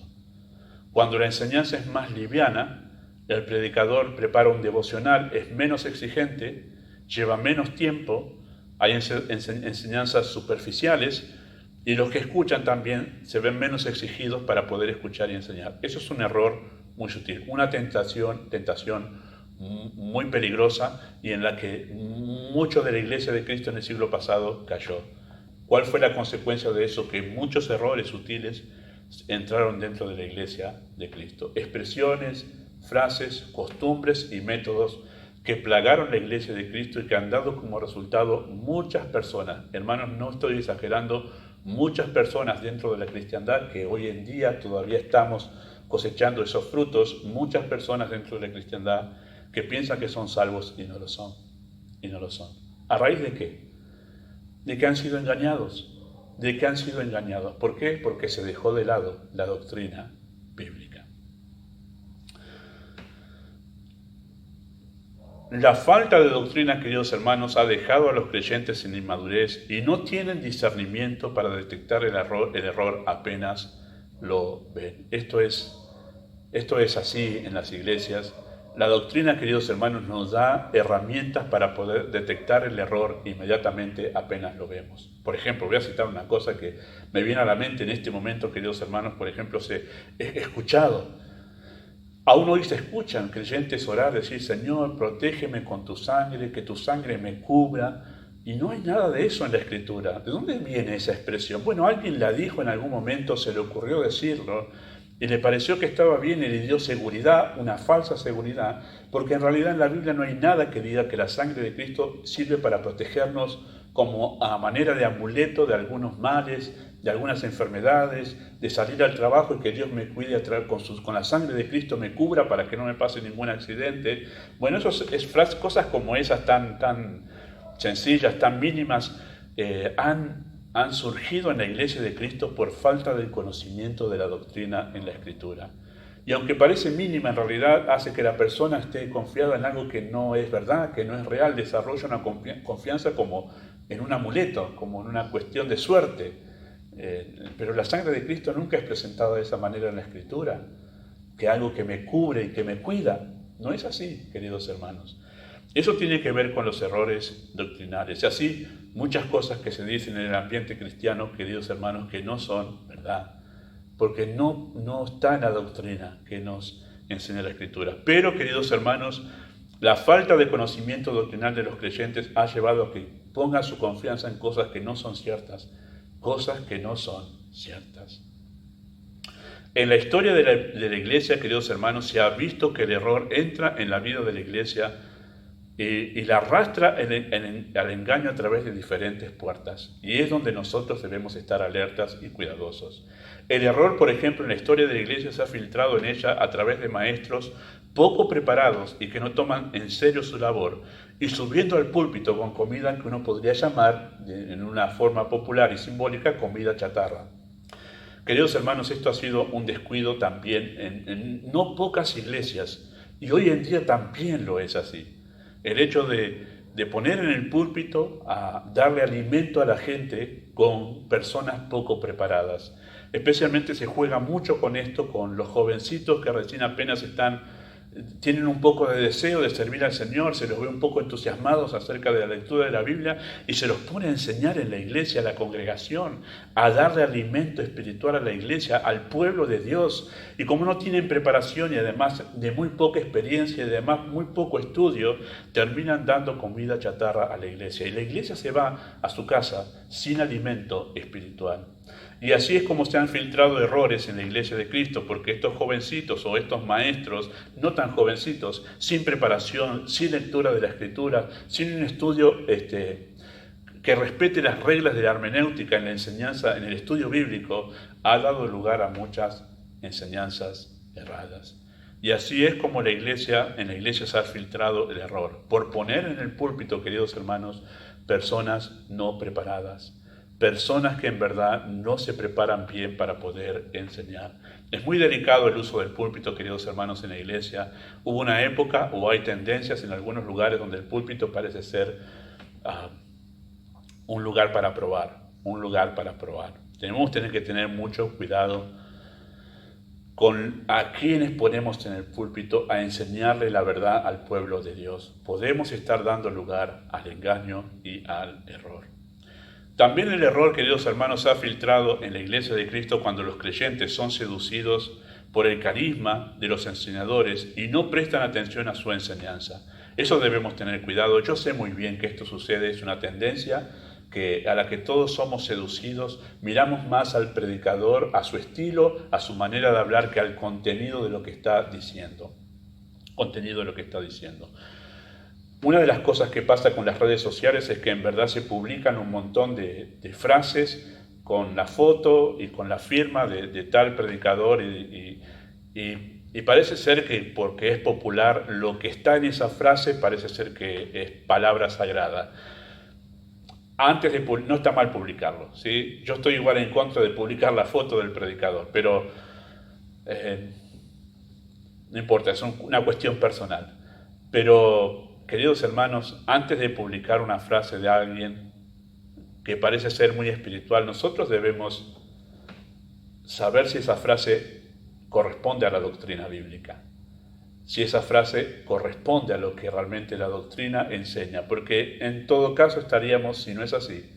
Cuando la enseñanza es más liviana, el predicador prepara un devocional, es menos exigente, lleva menos tiempo, hay enseñanzas superficiales y los que escuchan también se ven menos exigidos para poder escuchar y enseñar. Eso es un error muy sutil, una tentación muy peligrosa y en la que mucho de la iglesia de Cristo en el siglo pasado cayó. ¿Cuál fue la consecuencia de eso? Que muchos errores sutiles entraron dentro de la iglesia de Cristo. Expresiones, frases, costumbres y métodos que plagaron la iglesia de Cristo y que han dado como resultado muchas personas, hermanos, no estoy exagerando, muchas personas dentro de la cristiandad que hoy en día todavía estamos cosechando esos frutos, muchas personas dentro de la cristiandad que piensan que son salvos y no lo son. Y no lo son. ¿A raíz de qué? De que han sido engañados. De que han sido engañados. ¿Por qué? Porque se dejó de lado la doctrina bíblica. La falta de doctrina, queridos hermanos, ha dejado a los creyentes en inmadurez y no tienen discernimiento para detectar el error apenas lo ven. Esto es así en las iglesias. La doctrina, queridos hermanos, nos da herramientas para poder detectar el error inmediatamente apenas lo vemos. Por ejemplo, voy a citar una cosa que me viene a la mente en este momento, queridos hermanos. Por ejemplo, he escuchado, aún hoy se escuchan creyentes orar, decir, Señor, protégeme con tu sangre, que tu sangre me cubra. Y no hay nada de eso en la Escritura. ¿De dónde viene esa expresión? Bueno, alguien la dijo en algún momento, se le ocurrió decirlo, y le pareció que estaba bien y le dio seguridad, una falsa seguridad, porque en realidad en la Biblia no hay nada que diga que la sangre de Cristo sirve para protegernos como a manera de amuleto de algunos males, de algunas enfermedades, de salir al trabajo y que Dios me cuide con la sangre de Cristo me cubra para que no me pase ningún accidente. Bueno, cosas como esas tan sencillas, tan mínimas, han surgido en la iglesia de Cristo por falta del conocimiento de la doctrina en la Escritura. Y aunque parece mínima, en realidad hace que la persona esté confiada en algo que no es verdad, que no es real, desarrolla una confianza como en un amuleto, como en una cuestión de suerte. Pero la sangre de Cristo nunca es presentada de esa manera en la Escritura, que algo que me cubre y que me cuida. No es así, queridos hermanos. Eso tiene que ver con los errores doctrinales. Y así, muchas cosas que se dicen en el ambiente cristiano, queridos hermanos, que no son verdad, porque no está en la doctrina que nos enseña la Escritura. Pero, queridos hermanos, la falta de conocimiento doctrinal de los creyentes ha llevado a que pongan su confianza en cosas que no son ciertas, cosas que no son ciertas. En la historia de la iglesia, queridos hermanos, se ha visto que el error entra en la vida de la iglesia y la arrastra al engaño a través de diferentes puertas. Y es donde nosotros debemos estar alertas y cuidadosos. El error, por ejemplo, en la historia de la iglesia se ha filtrado en ella a través de maestros poco preparados y que no toman en serio su labor, y subiendo al púlpito con comida que uno podría llamar, en una forma popular y simbólica, comida chatarra. Queridos hermanos, esto ha sido un descuido también en no pocas iglesias, y hoy en día también lo es así. El hecho de poner en el púlpito a darle alimento a la gente con personas poco preparadas. Especialmente se juega mucho con esto, con los jovencitos que recién apenas tienen un poco de deseo de servir al Señor, se los ve un poco entusiasmados acerca de la lectura de la Biblia y se los pone a enseñar en la iglesia, a la congregación, a darle alimento espiritual a la iglesia, al pueblo de Dios. Y como no tienen preparación y además de muy poca experiencia y además muy poco estudio, terminan dando comida chatarra a la iglesia. Y la iglesia se va a su casa sin alimento espiritual. Y así es como se han filtrado errores en la iglesia de Cristo, porque estos jovencitos o estos maestros, no tan jovencitos, sin preparación, sin lectura de la Escritura, sin un estudio que respete las reglas de la hermenéutica en la enseñanza, en el estudio bíblico, ha dado lugar a muchas enseñanzas erradas. Y así es como en la iglesia se ha filtrado el error, por poner en el púlpito, queridos hermanos, personas no preparadas. Personas que en verdad no se preparan bien para poder enseñar. Es muy delicado el uso del púlpito, queridos hermanos, en la iglesia. Hubo una época, o hay tendencias en algunos lugares donde el púlpito parece ser un lugar para probar, Tenemos que tener mucho cuidado con a quienes ponemos en el púlpito a enseñarle la verdad al pueblo de Dios. Podemos estar dando lugar al engaño y al error. También el error, queridos hermanos, se ha filtrado en la iglesia de Cristo cuando los creyentes son seducidos por el carisma de los enseñadores y no prestan atención a su enseñanza. Eso debemos tener cuidado. Yo sé muy bien que esto sucede, es una tendencia a la que todos somos seducidos. Miramos más al predicador, a su estilo, a su manera de hablar, que al contenido de lo que está diciendo. Una de las cosas que pasa con las redes sociales es que en verdad se publican un montón de frases con la foto y con la firma de tal predicador y parece ser que porque es popular lo que está en esa frase parece ser que es palabra sagrada. No está mal publicarlo, ¿sí? Yo estoy igual en contra de publicar la foto del predicador, pero no importa, es una cuestión personal. Pero queridos hermanos, antes de publicar una frase de alguien que parece ser muy espiritual, nosotros debemos saber si esa frase corresponde a la doctrina bíblica, si esa frase corresponde a lo que realmente la doctrina enseña, porque en todo caso estaríamos, si no es así,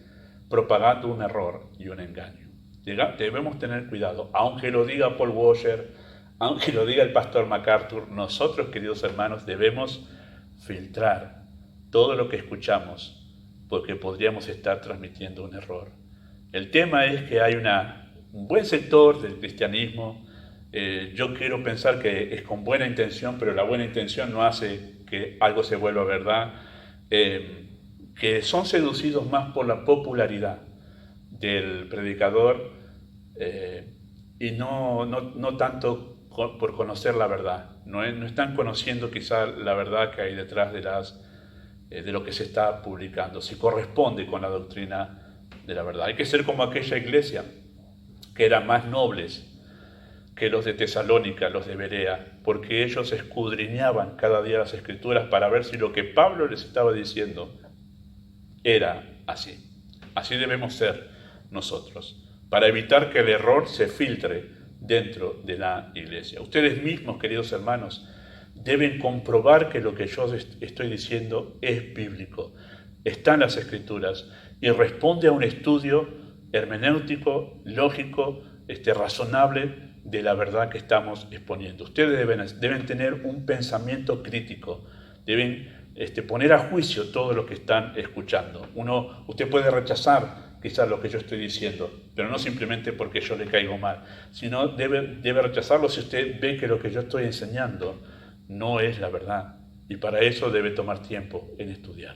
propagando un error y un engaño. Debemos tener cuidado, aunque lo diga Paul Washer, aunque lo diga el pastor MacArthur, nosotros, queridos hermanos, debemos filtrar todo lo que escuchamos, porque podríamos estar transmitiendo un error. El tema es que hay un buen sector del cristianismo, yo quiero pensar que es con buena intención, pero la buena intención no hace que algo se vuelva verdad, que son seducidos más por la popularidad del predicador y no tanto por conocer la verdad. No están conociendo quizá la verdad que hay detrás de lo que se está publicando, si corresponde con la doctrina de la verdad. Hay que ser como aquella iglesia que eran más nobles que los de Tesalónica, los de Berea, porque ellos escudriñaban cada día las Escrituras para ver si lo que Pablo les estaba diciendo era así. Así debemos ser nosotros, para evitar que el error se filtre dentro de la iglesia. Ustedes mismos, queridos hermanos, deben comprobar que lo que yo estoy diciendo es bíblico, está en las Escrituras y responde a un estudio hermenéutico, lógico, razonable de la verdad que estamos exponiendo. Ustedes deben tener un pensamiento crítico, deben poner a juicio todo lo que están escuchando. Usted puede rechazar quizás lo que yo estoy diciendo, pero no simplemente porque yo le caigo mal, sino debe rechazarlo si usted ve que lo que yo estoy enseñando no es la verdad, y para eso debe tomar tiempo en estudiar.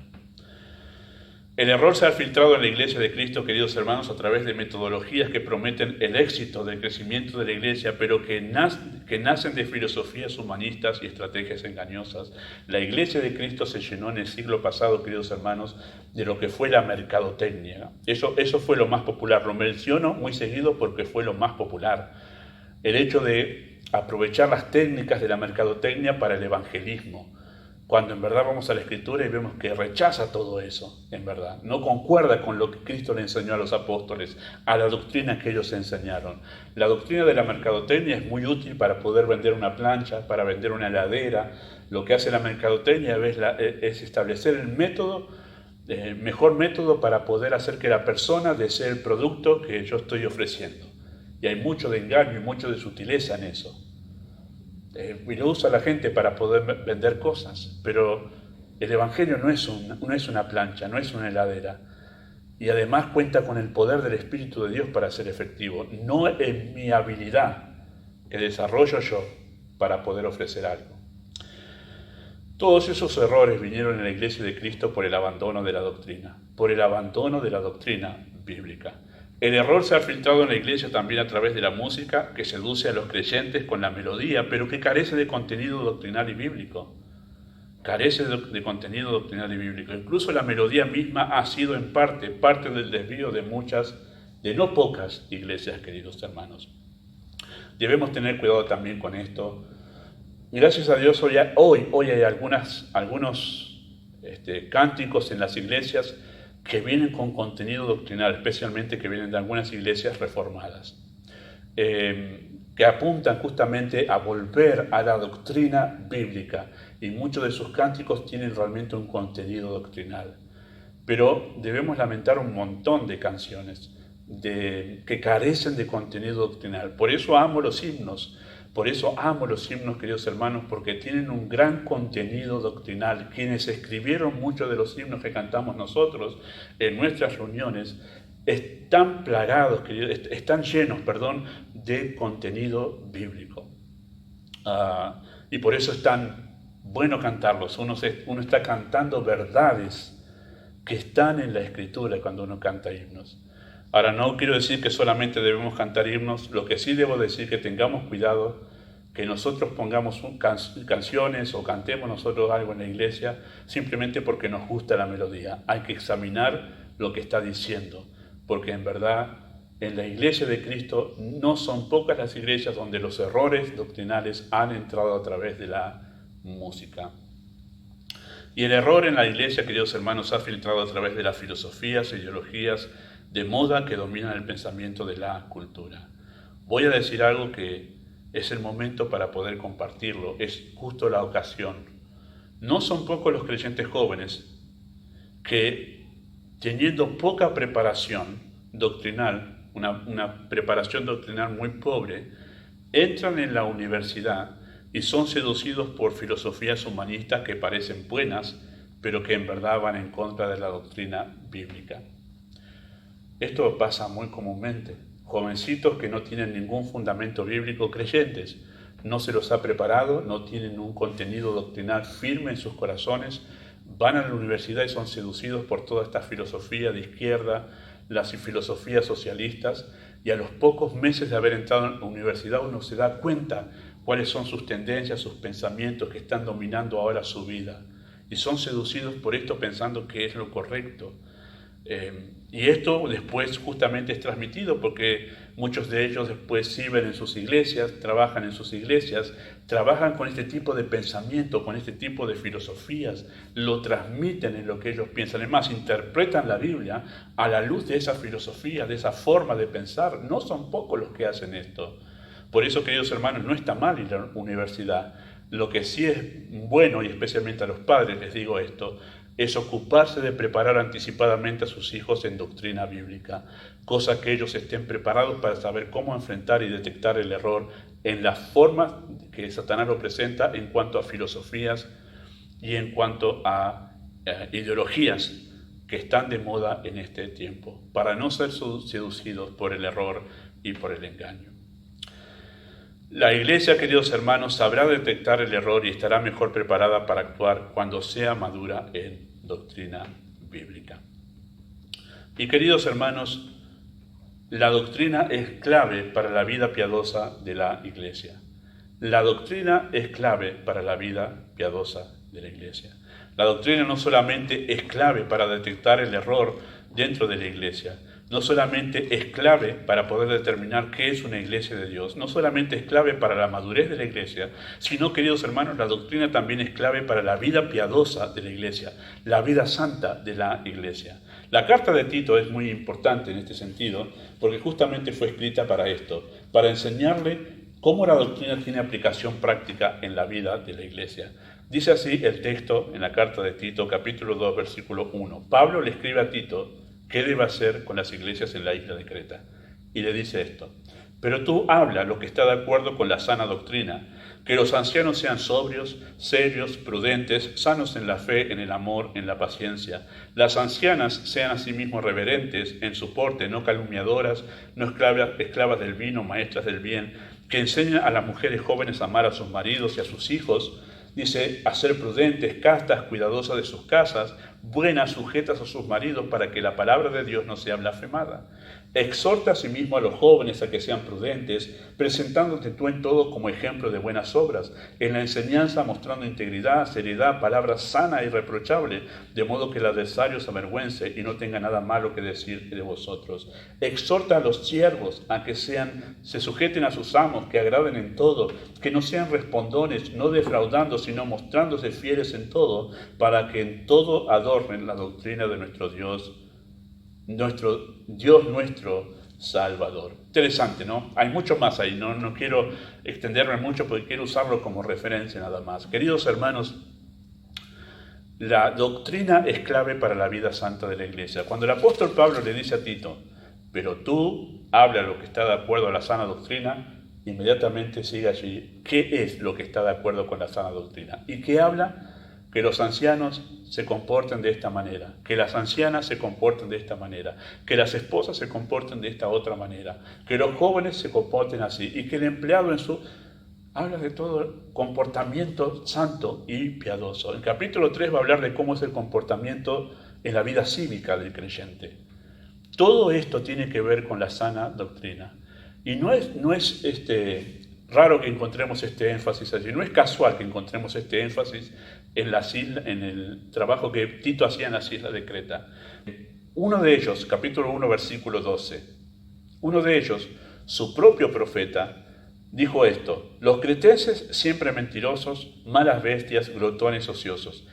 El error se ha filtrado en la Iglesia de Cristo, queridos hermanos, a través de metodologías que prometen el éxito del crecimiento de la Iglesia, pero que nacen de filosofías humanistas y estrategias engañosas. La Iglesia de Cristo se llenó en el siglo pasado, queridos hermanos, de lo que fue la mercadotecnia. Eso fue lo más popular. Lo menciono muy seguido porque fue lo más popular. El hecho de aprovechar las técnicas de la mercadotecnia para el evangelismo, cuando en verdad vamos a la Escritura y vemos que rechaza todo eso, en verdad. No concuerda con lo que Cristo le enseñó a los apóstoles, a la doctrina que ellos enseñaron. La doctrina de la mercadotecnia es muy útil para poder vender una plancha, para vender una heladera. Lo que hace la mercadotecnia es establecer el método, el mejor método para poder hacer que la persona desee el producto que yo estoy ofreciendo. Y hay mucho de engaño y mucho de sutileza en eso. Y lo usa la gente para poder vender cosas, pero el Evangelio no es una plancha, no es una heladera, y además cuenta con el poder del Espíritu de Dios para ser efectivo, no en mi habilidad que desarrollo yo para poder ofrecer algo. Todos esos errores vinieron en la Iglesia de Cristo por el abandono de la doctrina bíblica. El error se ha filtrado en la Iglesia también a través de la música que seduce a los creyentes con la melodía, pero que carece de contenido doctrinal y bíblico. De contenido doctrinal y bíblico. Incluso la melodía misma ha sido en parte del desvío de no pocas iglesias, queridos hermanos. Debemos tener cuidado también con esto. Gracias a Dios hoy hay algunos cánticos en las iglesias que vienen con contenido doctrinal, especialmente que vienen de algunas iglesias reformadas, que apuntan justamente a volver a la doctrina bíblica, y muchos de sus cánticos tienen realmente un contenido doctrinal. Pero debemos lamentar un montón de canciones que carecen de contenido doctrinal. Por eso amo los himnos, queridos hermanos, porque tienen un gran contenido doctrinal. Quienes escribieron muchos de los himnos que cantamos nosotros en nuestras reuniones están llenos de contenido bíblico. Y por eso es tan bueno cantarlos. Uno está cantando verdades que están en la Escritura cuando uno canta himnos. Ahora, no quiero decir que solamente debemos cantar himnos. Lo que sí debo decir es que tengamos cuidado que nosotros pongamos canciones o cantemos nosotros algo en la iglesia simplemente porque nos gusta la melodía. Hay que examinar lo que está diciendo, porque en verdad en la Iglesia de Cristo no son pocas las iglesias donde los errores doctrinales han entrado a través de la música. Y el error en la iglesia, queridos hermanos, se ha filtrado a través de las filosofías e ideologías de moda que dominan el pensamiento de la cultura. Voy a decir algo que es el momento para poder compartirlo, es justo la ocasión. No son pocos los creyentes jóvenes que, teniendo poca preparación doctrinal, una preparación doctrinal muy pobre, entran en la universidad y son seducidos por filosofías humanistas que parecen buenas, pero que en verdad van en contra de la doctrina bíblica. Esto pasa muy comúnmente. Jovencitos que no tienen ningún fundamento bíblico, creyentes, no se los ha preparado, no tienen un contenido doctrinal firme en sus corazones, van a la universidad y son seducidos por toda esta filosofía de izquierda, las filosofías socialistas, y a los pocos meses de haber entrado en la universidad uno se da cuenta cuáles son sus tendencias, sus pensamientos que están dominando ahora su vida, y son seducidos por esto pensando que es lo correcto. Y esto después justamente es transmitido porque muchos de ellos después sirven en sus iglesias, trabajan en sus iglesias, trabajan con este tipo de pensamiento, con este tipo de filosofías, lo transmiten en lo que ellos piensan. Además, interpretan la Biblia a la luz de esa filosofía, de esa forma de pensar. No son pocos los que hacen esto. Por eso, queridos hermanos, no está mal ir a la universidad. Lo que sí es bueno, y especialmente a los padres les digo esto, es ocuparse de preparar anticipadamente a sus hijos en doctrina bíblica, cosa que ellos estén preparados para saber cómo enfrentar y detectar el error en las formas que Satanás lo presenta en cuanto a filosofías y en cuanto a ideologías que están de moda en este tiempo, para no ser seducidos por el error y por el engaño. La iglesia, queridos hermanos, sabrá detectar el error y estará mejor preparada para actuar cuando sea madura en doctrina bíblica. Y queridos hermanos, la doctrina es clave para la vida piadosa de la Iglesia. La doctrina es clave para la vida piadosa de la Iglesia. La doctrina no solamente es clave para detectar el error dentro de la Iglesia, no solamente es clave para poder determinar qué es una iglesia de Dios, no solamente es clave para la madurez de la iglesia, sino, queridos hermanos, la doctrina también es clave para la vida piadosa de la iglesia, la vida santa de la iglesia. La carta de Tito es muy importante en este sentido, porque justamente fue escrita para esto, para enseñarle cómo la doctrina tiene aplicación práctica en la vida de la iglesia. Dice así el texto en la carta de Tito, capítulo 2, versículo 1. Pablo le escribe a Tito qué debe hacer con las iglesias en la isla de Creta. Y le dice esto: pero tú habla lo que está de acuerdo con la sana doctrina, que los ancianos sean sobrios, serios, prudentes, sanos en la fe, en el amor, en la paciencia. Las ancianas sean asimismo reverentes en su porte, no calumniadoras, no esclavas del vino, maestras del bien, que enseñen a las mujeres jóvenes a amar a sus maridos y a sus hijos. Dice, a ser prudentes, castas, cuidadosas de sus casas, buenas, sujetas a sus maridos, para que la palabra de Dios no sea blasfemada. Exhorta asimismo a los jóvenes a que sean prudentes, presentándote tú en todo como ejemplo de buenas obras, en la enseñanza mostrando integridad, seriedad, palabra sana e irreprochable, de modo que el adversario se avergüence y no tenga nada malo que decir de vosotros. Exhorta a los siervos a que se sujeten a sus amos, que agraden en todo, que no sean respondones, no defraudando, sino mostrándose fieles en todo, para que en todo adornen la doctrina de nuestro Salvador. Interesante, ¿no? Hay mucho más ahí, no quiero extenderme mucho porque quiero usarlo como referencia nada más. Queridos hermanos, la doctrina es clave para la vida santa de la iglesia. Cuando el apóstol Pablo le dice a Tito, pero tú habla lo que está de acuerdo a la sana doctrina, inmediatamente sigue allí, ¿qué es lo que está de acuerdo con la sana doctrina? ¿Y qué habla? Que los ancianos se comporten de esta manera, que las ancianas se comporten de esta manera, que las esposas se comporten de esta otra manera, que los jóvenes se comporten así, y que el empleado habla de todo el comportamiento santo y piadoso. El capítulo 3 va a hablar de cómo es el comportamiento en la vida cívica del creyente. Todo esto tiene que ver con la sana doctrina. Y no es raro que encontremos este énfasis allí, no es casual que encontremos este énfasis en el trabajo que Tito hacía en las islas de Creta. Uno de ellos, capítulo 1, versículo 12, uno de ellos, su propio profeta, dijo esto: los cretenses siempre mentirosos, malas bestias, glotones, ociosos.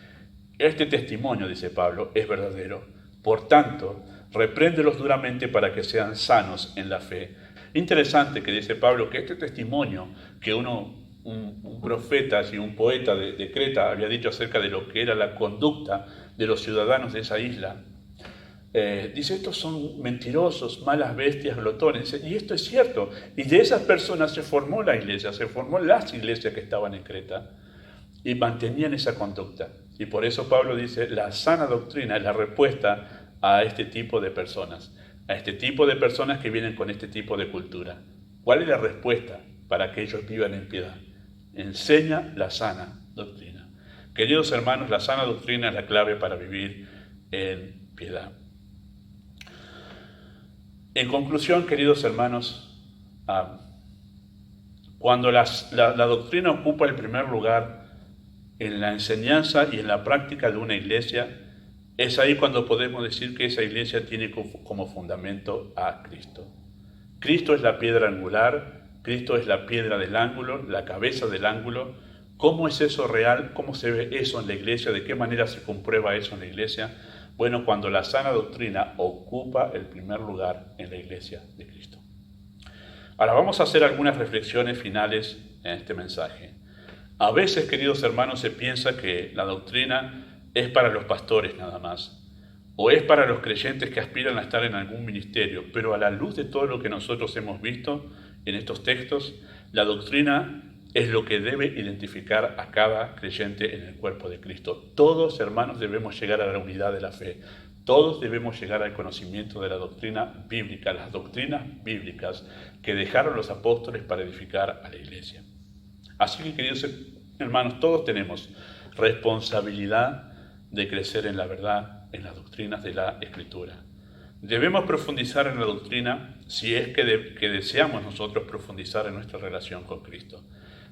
Este testimonio, dice Pablo, es verdadero. Por tanto, repréndelos duramente para que sean sanos en la fe. Interesante que dice Pablo que este testimonio que un profeta y un poeta de Creta había dicho acerca de lo que era la conducta de los ciudadanos de esa isla, dice, estos son mentirosos, malas bestias, glotones, y esto es cierto, y de esas personas se formó la iglesia, se formó las iglesias que estaban en Creta, y mantenían esa conducta, y por eso Pablo dice, la sana doctrina es la respuesta a este tipo de personas, que vienen con este tipo de cultura. ¿Cuál es la respuesta para que ellos vivan en piedad? Enseña la sana doctrina. Queridos hermanos, la sana doctrina es la clave para vivir en piedad. En conclusión, queridos hermanos, cuando la doctrina ocupa el primer lugar en la enseñanza y en la práctica de una iglesia, es ahí cuando podemos decir que esa iglesia tiene como fundamento a Cristo. Cristo es la piedra angular, Cristo es la piedra del ángulo, la cabeza del ángulo. ¿Cómo es eso real? ¿Cómo se ve eso en la iglesia? ¿De qué manera se comprueba eso en la iglesia? Bueno, cuando la sana doctrina ocupa el primer lugar en la iglesia de Cristo. Ahora vamos a hacer algunas reflexiones finales en este mensaje. A veces, queridos hermanos, se piensa que la doctrina es para los pastores nada más, o es para los creyentes que aspiran a estar en algún ministerio, pero a la luz de todo lo que nosotros hemos visto en estos textos, la doctrina es lo que debe identificar a cada creyente en el cuerpo de Cristo. Todos, hermanos, debemos llegar a la unidad de la fe. Todos debemos llegar al conocimiento de la doctrina bíblica, las doctrinas bíblicas que dejaron los apóstoles para edificar a la iglesia. Así que, queridos hermanos, todos tenemos responsabilidad de crecer en la verdad, en las doctrinas de la Escritura. Debemos profundizar en la doctrina si es que deseamos nosotros profundizar en nuestra relación con Cristo.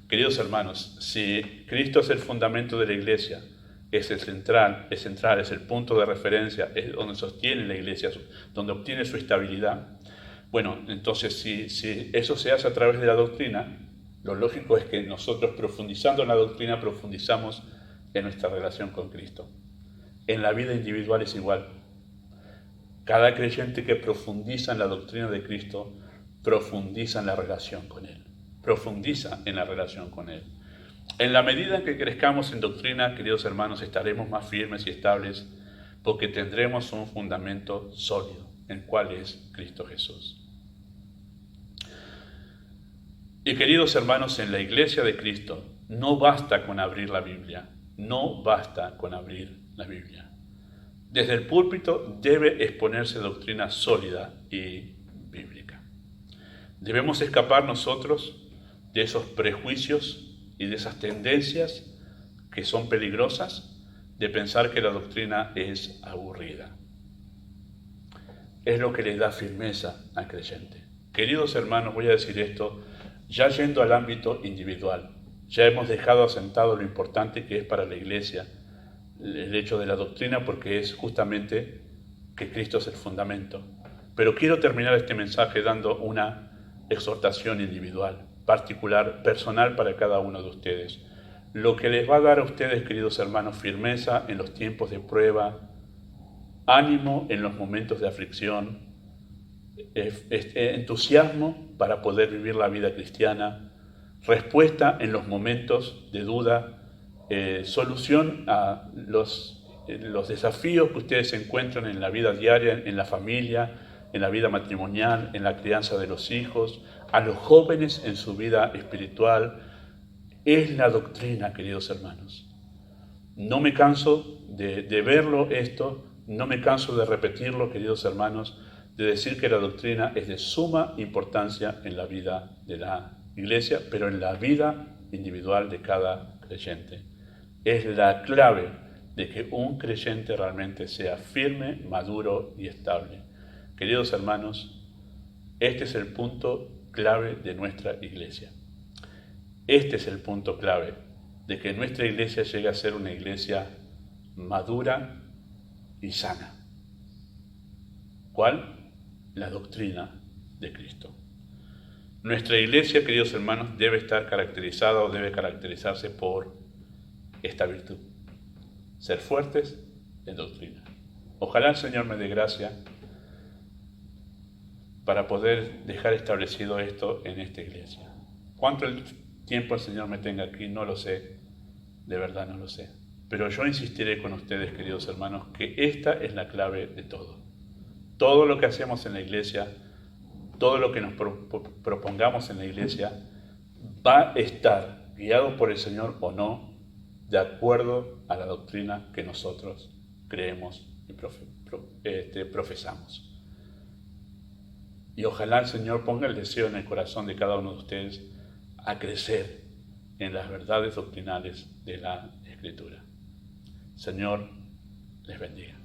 Queridos hermanos, si Cristo es el fundamento de la iglesia, es el central, es el punto de referencia, es donde sostiene la iglesia, donde obtiene su estabilidad, bueno, entonces si eso se hace a través de la doctrina, lo lógico es que nosotros, profundizando en la doctrina, profundizamos en nuestra relación con Cristo. En la vida individual es igual. Cada creyente que profundiza en la doctrina de Cristo, profundiza en la relación con Él. Profundiza en la relación con Él. En la medida en que crezcamos en doctrina, queridos hermanos, estaremos más firmes y estables porque tendremos un fundamento sólido, el cual es Cristo Jesús. Y queridos hermanos, en la iglesia de Cristo no basta con abrir la Biblia, no basta con abrir la Biblia. Desde el púlpito debe exponerse doctrina sólida y bíblica. Debemos escapar nosotros de esos prejuicios y de esas tendencias que son peligrosas de pensar que la doctrina es aburrida. Es lo que le da firmeza al creyente. Queridos hermanos, voy a decir esto ya yendo al ámbito individual. Ya hemos dejado asentado lo importante que es para la iglesia el hecho de la doctrina, porque es justamente que Cristo es el fundamento. Pero quiero terminar este mensaje dando una exhortación individual, particular, personal para cada uno de ustedes. Lo que les va a dar a ustedes, queridos hermanos, firmeza en los tiempos de prueba, ánimo en los momentos de aflicción, entusiasmo para poder vivir la vida cristiana, respuesta en los momentos de duda, solución a los desafíos que ustedes encuentran en la vida diaria, en la familia, en la vida matrimonial, en la crianza de los hijos, a los jóvenes en su vida espiritual. Es la doctrina, queridos hermanos. No me canso de verlo esto, no me canso de repetirlo, queridos hermanos, de decir que la doctrina es de suma importancia en la vida de la iglesia, pero en la vida individual de cada creyente. Es la clave de que un creyente realmente sea firme, maduro y estable. Queridos hermanos, este es el punto clave de nuestra iglesia. Este es el punto clave de que nuestra iglesia llegue a ser una iglesia madura y sana. ¿Cuál? La doctrina de Cristo. Nuestra iglesia, queridos hermanos, debe estar caracterizada o debe caracterizarse por esta virtud: ser fuertes en doctrina. Ojalá el Señor me dé gracia para poder dejar establecido esto en esta iglesia. ¿Cuánto tiempo el Señor me tenga aquí? No lo sé, de verdad no lo sé. Pero yo insistiré con ustedes, queridos hermanos, que esta es la clave de todo. Todo lo que hacemos en la iglesia, todo lo que nos propongamos en la iglesia, va a estar guiado por el Señor o no, de acuerdo a la doctrina que nosotros creemos y profesamos. Y ojalá el Señor ponga el deseo en el corazón de cada uno de ustedes a crecer en las verdades doctrinales de la Escritura. Señor, les bendiga.